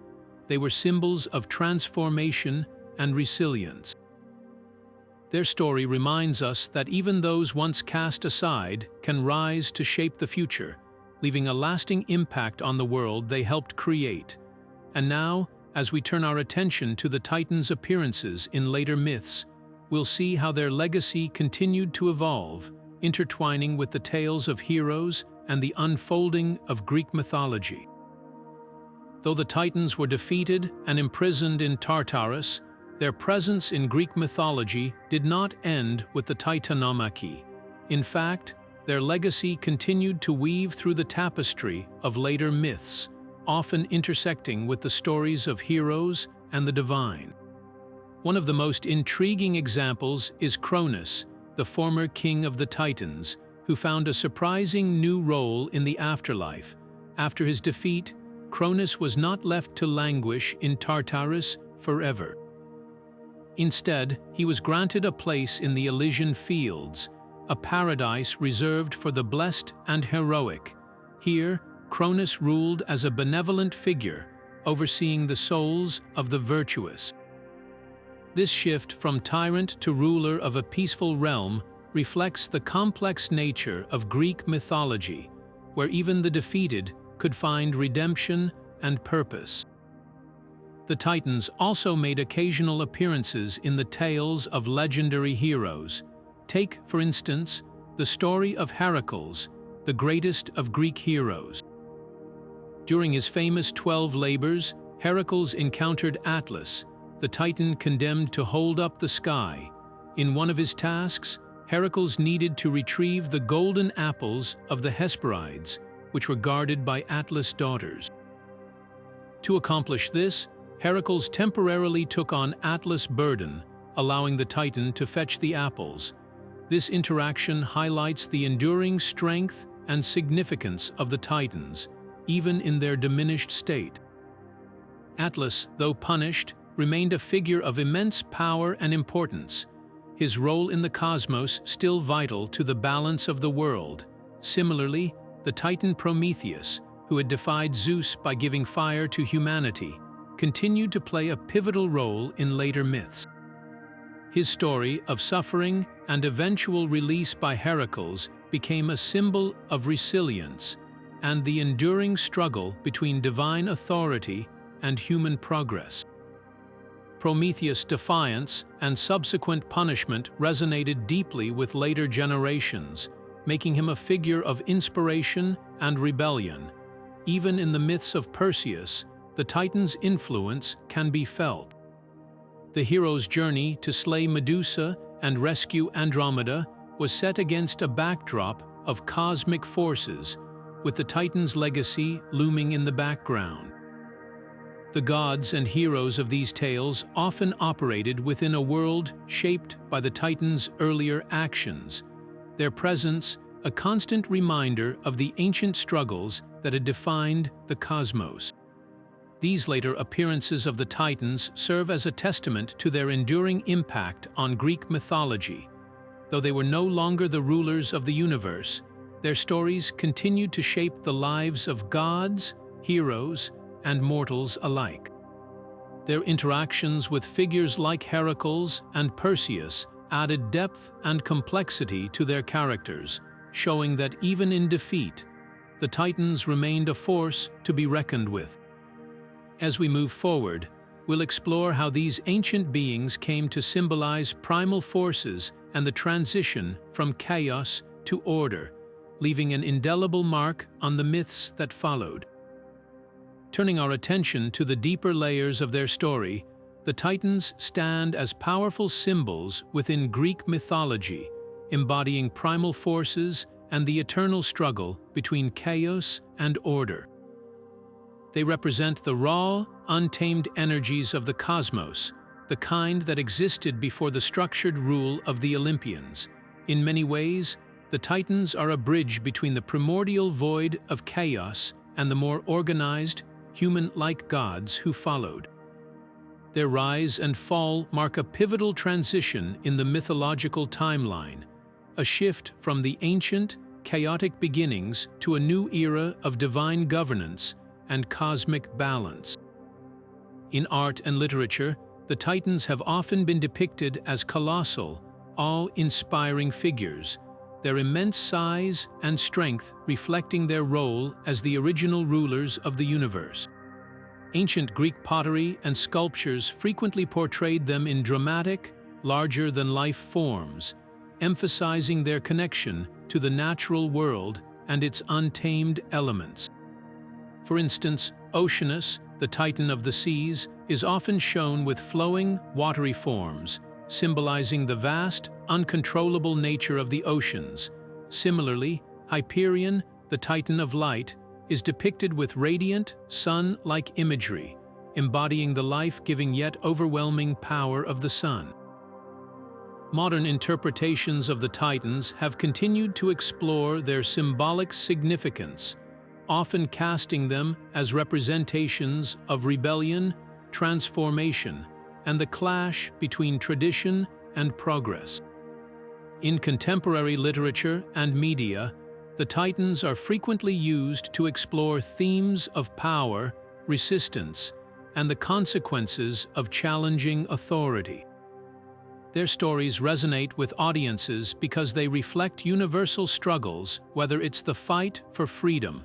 They were symbols of transformation and resilience. Their story reminds us that even those once cast aside can rise to shape the future, leaving a lasting impact on the world they helped create. And now, as we turn our attention to the Titans' appearances in later myths, we'll see how their legacy continued to evolve, intertwining with the tales of heroes and the unfolding of Greek mythology. Though the Titans were defeated and imprisoned in Tartarus, their presence in Greek mythology did not end with the Titanomachy. In fact, their legacy continued to weave through the tapestry of later myths, often intersecting with the stories of heroes and the divine. One of the most intriguing examples is Cronus, the former king of the Titans, who found a surprising new role in the afterlife. After his defeat, Cronus was not left to languish in Tartarus forever. Instead, he was granted a place in the Elysian Fields, a paradise reserved for the blessed and heroic. Here, Cronus ruled as a benevolent figure, overseeing the souls of the virtuous. This shift from tyrant to ruler of a peaceful realm reflects the complex nature of Greek mythology, where even the defeated could find redemption and purpose. The Titans also made occasional appearances in the tales of legendary heroes. Take, for instance, the story of Heracles, the greatest of Greek heroes. During his famous 12 labors, Heracles encountered Atlas, the Titan condemned to hold up the sky. In one of his tasks, Heracles needed to retrieve the golden apples of the Hesperides, which were guarded by Atlas' daughters. To accomplish this, Heracles temporarily took on Atlas' burden, allowing the Titan to fetch the apples. This interaction highlights the enduring strength and significance of the Titans, even in their diminished state. Atlas, though punished, remained a figure of immense power and importance, his role in the cosmos still vital to the balance of the world. Similarly, the Titan Prometheus, who had defied Zeus by giving fire to humanity, continued to play a pivotal role in later myths. His story of suffering and eventual release by Heracles became a symbol of resilience and the enduring struggle between divine authority and human progress. Prometheus' defiance and subsequent punishment resonated deeply with later generations, making him a figure of inspiration and rebellion. Even in the myths of Perseus, the Titan's influence can be felt. The hero's journey to slay Medusa and rescue Andromeda was set against a backdrop of cosmic forces, with the Titan's legacy looming in the background. The gods and heroes of these tales often operated within a world shaped by the Titan's earlier actions, their presence a constant reminder of the ancient struggles that had defined the cosmos. These later appearances of the Titans serve as a testament to their enduring impact on Greek mythology. Though they were no longer the rulers of the universe, their stories continued to shape the lives of gods, heroes, and mortals alike. Their interactions with figures like Heracles and Perseus added depth and complexity to their characters, showing that even in defeat, the Titans remained a force to be reckoned with. As we move forward, we'll explore how these ancient beings came to symbolize primal forces and the transition from chaos to order, leaving an indelible mark on the myths that followed. Turning our attention to the deeper layers of their story, the Titans stand as powerful symbols within Greek mythology, embodying primal forces and the eternal struggle between chaos and order. They represent the raw, untamed energies of the cosmos, the kind that existed before the structured rule of the Olympians. In many ways, the Titans are a bridge between the primordial void of chaos and the more organized, human-like gods who followed. Their rise and fall mark a pivotal transition in the mythological timeline, a shift from the ancient, chaotic beginnings to a new era of divine governance and cosmic balance. In art and literature, the Titans have often been depicted as colossal, awe-inspiring figures, their immense size and strength reflecting their role as the original rulers of the universe. Ancient Greek pottery and sculptures frequently portrayed them in dramatic, larger-than-life forms, emphasizing their connection to the natural world and its untamed elements. For instance, Oceanus, the Titan of the seas, is often shown with flowing, watery forms, symbolizing the vast, uncontrollable nature of the oceans. Similarly, Hyperion, the Titan of light, is depicted with radiant, sun-like imagery, embodying the life-giving yet overwhelming power of the sun. Modern interpretations of the Titans have continued to explore their symbolic significance, often casting them as representations of rebellion, transformation, and the clash between tradition and progress. In contemporary literature and media, the Titans are frequently used to explore themes of power, resistance, and the consequences of challenging authority. Their stories resonate with audiences because they reflect universal struggles, whether it's the fight for freedom,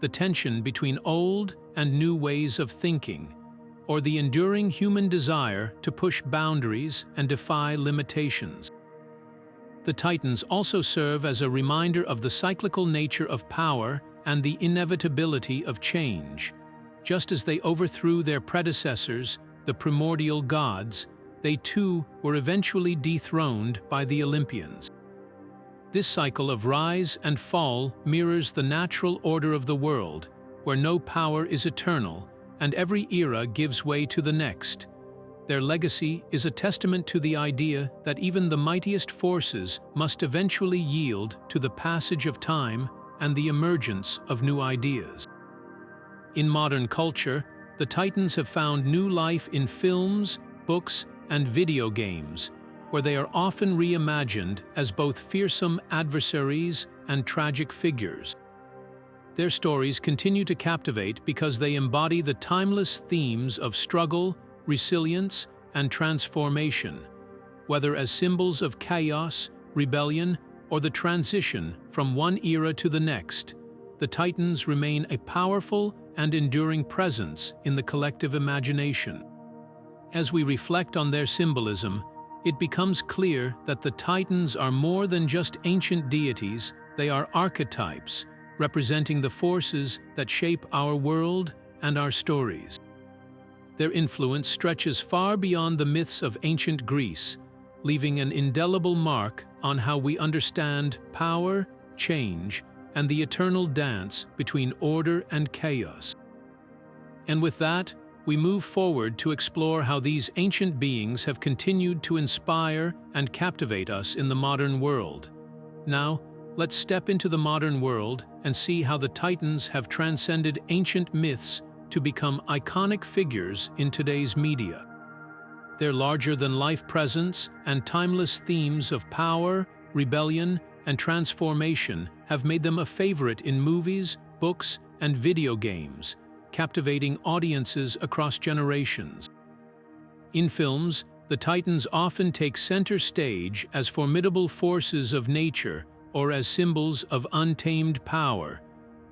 the tension between old and new ways of thinking, or the enduring human desire to push boundaries and defy limitations. The Titans also serve as a reminder of the cyclical nature of power and the inevitability of change. Just as they overthrew their predecessors, the primordial gods, they too were eventually dethroned by the Olympians. This cycle of rise and fall mirrors the natural order of the world, where no power is eternal and every era gives way to the next. Their legacy is a testament to the idea that even the mightiest forces must eventually yield to the passage of time and the emergence of new ideas. In modern culture, the Titans have found new life in films, books, and video games, where they are often reimagined as both fearsome adversaries and tragic figures. Their stories continue to captivate because they embody the timeless themes of struggle, resilience, and transformation, whether as symbols of chaos, rebellion, or the transition from one era to the next. The Titans remain a powerful and enduring presence in the collective imagination. As we reflect on their symbolism, it becomes clear that the Titans are more than just ancient deities, they are archetypes, representing the forces that shape our world and our stories. Their influence stretches far beyond the myths of ancient Greece, leaving an indelible mark on how we understand power, change, and the eternal dance between order and chaos. And with that, we move forward to explore how these ancient beings have continued to inspire and captivate us in the modern world. Now, let's step into the modern world and see how the Titans have transcended ancient myths to become iconic figures in today's media. Their larger-than-life presence and timeless themes of power, rebellion, and transformation have made them a favorite in movies, books, and video games, captivating audiences across generations. In films, the Titans often take center stage as formidable forces of nature or as symbols of untamed power.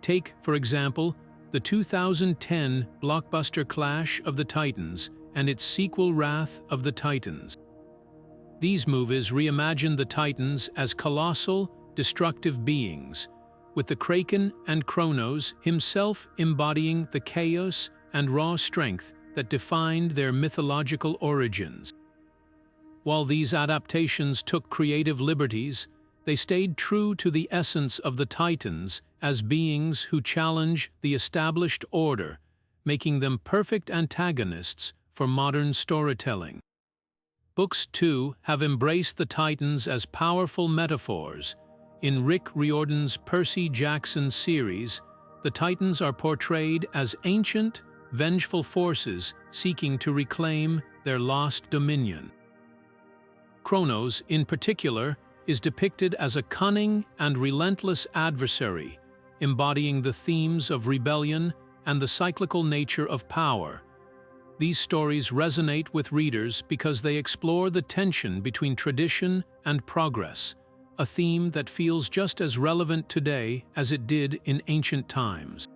Take, for example, the 2010 blockbuster Clash of the Titans and its sequel Wrath of the Titans. These movies reimagined the Titans as colossal, destructive beings, with the Kraken and Cronus himself embodying the chaos and raw strength that defined their mythological origins. While these adaptations took creative liberties, they stayed true to the essence of the Titans as beings who challenge the established order, making them perfect antagonists for modern storytelling. Books, too, have embraced the Titans as powerful metaphors. In Rick Riordan's Percy Jackson series, the Titans are portrayed as ancient, vengeful forces seeking to reclaim their lost dominion. Cronus, in particular, is depicted as a cunning and relentless adversary, embodying the themes of rebellion and the cyclical nature of power. These stories resonate with readers because they explore the tension between tradition and progress, a theme that feels just as relevant today as it did in ancient times.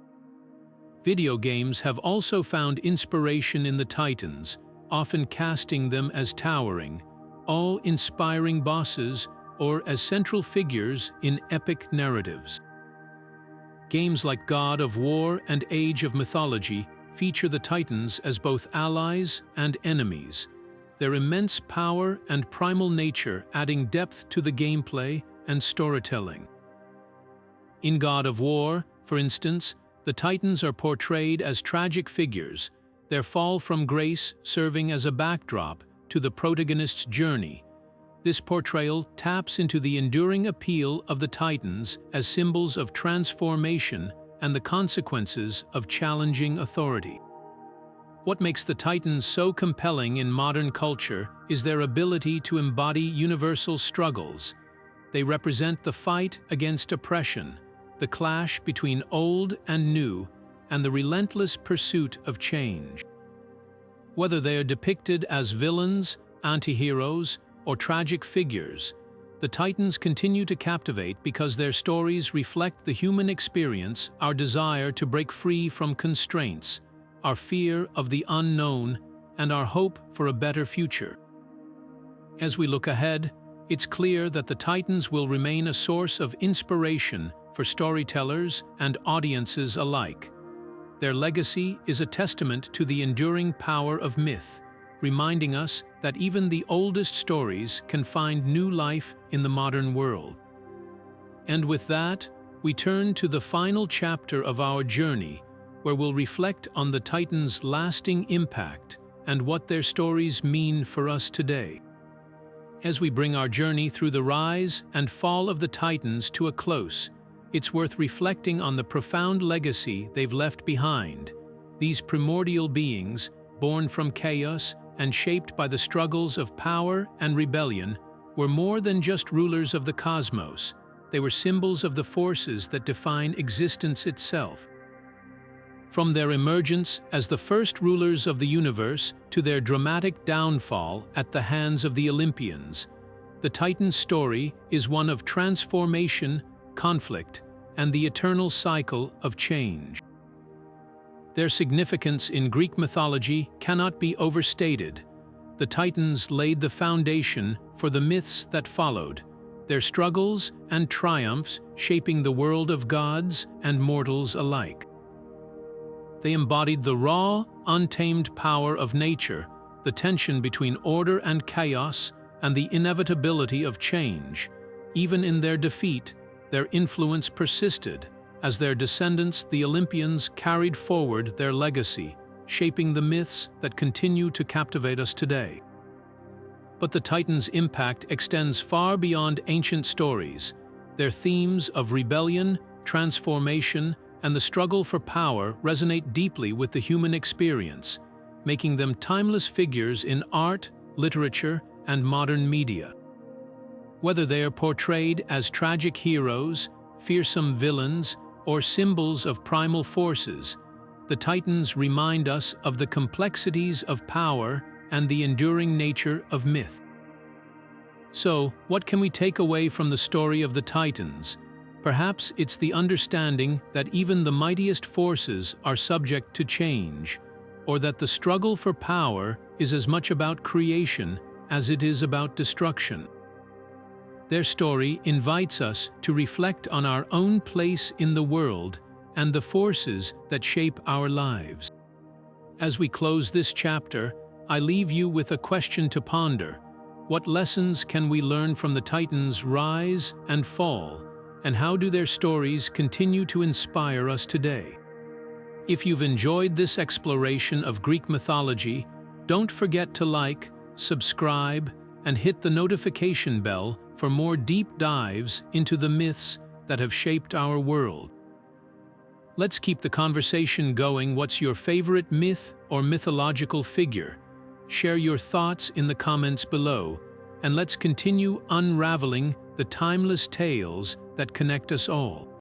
Video games have also found inspiration in the Titans, often casting them as towering, awe-inspiring bosses or as central figures in epic narratives. Games like God of War and Age of Mythology feature the Titans as both allies and enemies, their immense power and primal nature adding depth to the gameplay and storytelling. In God of War, for instance, the Titans are portrayed as tragic figures, their fall from grace serving as a backdrop to the protagonist's journey. This portrayal taps into the enduring appeal of the Titans as symbols of transformation and the consequences of challenging authority. What makes the Titans so compelling in modern culture is their ability to embody universal struggles. They represent the fight against oppression, the clash between old and new, and the relentless pursuit of change. Whether they are depicted as villains, anti-heroes, or tragic figures, the Titans continue to captivate because their stories reflect the human experience, our desire to break free from constraints, our fear of the unknown, and our hope for a better future. As we look ahead, it's clear that the Titans will remain a source of inspiration for storytellers and audiences alike. Their legacy is a testament to the enduring power of myth, reminding us that even the oldest stories can find new life in the modern world. And with that, we turn to the final chapter of our journey, where we'll reflect on the Titans' lasting impact and what their stories mean for us today. As we bring our journey through the rise and fall of the Titans to a close, it's worth reflecting on the profound legacy they've left behind. These primordial beings, born from chaos and shaped by the struggles of power and rebellion, were more than just rulers of the cosmos. They were symbols of the forces that define existence itself. From their emergence as the first rulers of the universe to their dramatic downfall at the hands of the Olympians, the Titan's story is one of transformation, conflict, and the eternal cycle of change. Their significance in Greek mythology cannot be overstated. The Titans laid the foundation for the myths that followed, their struggles and triumphs shaping the world of gods and mortals alike. They embodied the raw, untamed power of nature, the tension between order and chaos, and the inevitability of change. Even in their defeat, their influence persisted, as their descendants, the Olympians, carried forward their legacy, shaping the myths that continue to captivate us today. But the Titans' impact extends far beyond ancient stories. Their themes of rebellion, transformation, and the struggle for power resonate deeply with the human experience, making them timeless figures in art, literature, and modern media. Whether they are portrayed as tragic heroes, fearsome villains, or symbols of primal forces, the Titans remind us of the complexities of power and the enduring nature of myth. So, what can we take away from the story of the Titans? Perhaps it's the understanding that even the mightiest forces are subject to change, or that the struggle for power is as much about creation as it is about destruction. Their story invites us to reflect on our own place in the world and the forces that shape our lives. As we close this chapter, I leave you with a question to ponder. What lessons can we learn from the Titans' rise and fall, and how do their stories continue to inspire us today? If you've enjoyed this exploration of Greek mythology, don't forget to like, subscribe, and hit the notification bell for more deep dives into the myths that have shaped our world. Let's keep the conversation going. What's your favorite myth or mythological figure? Share your thoughts in the comments below, and let's continue unraveling the timeless tales that connect us all.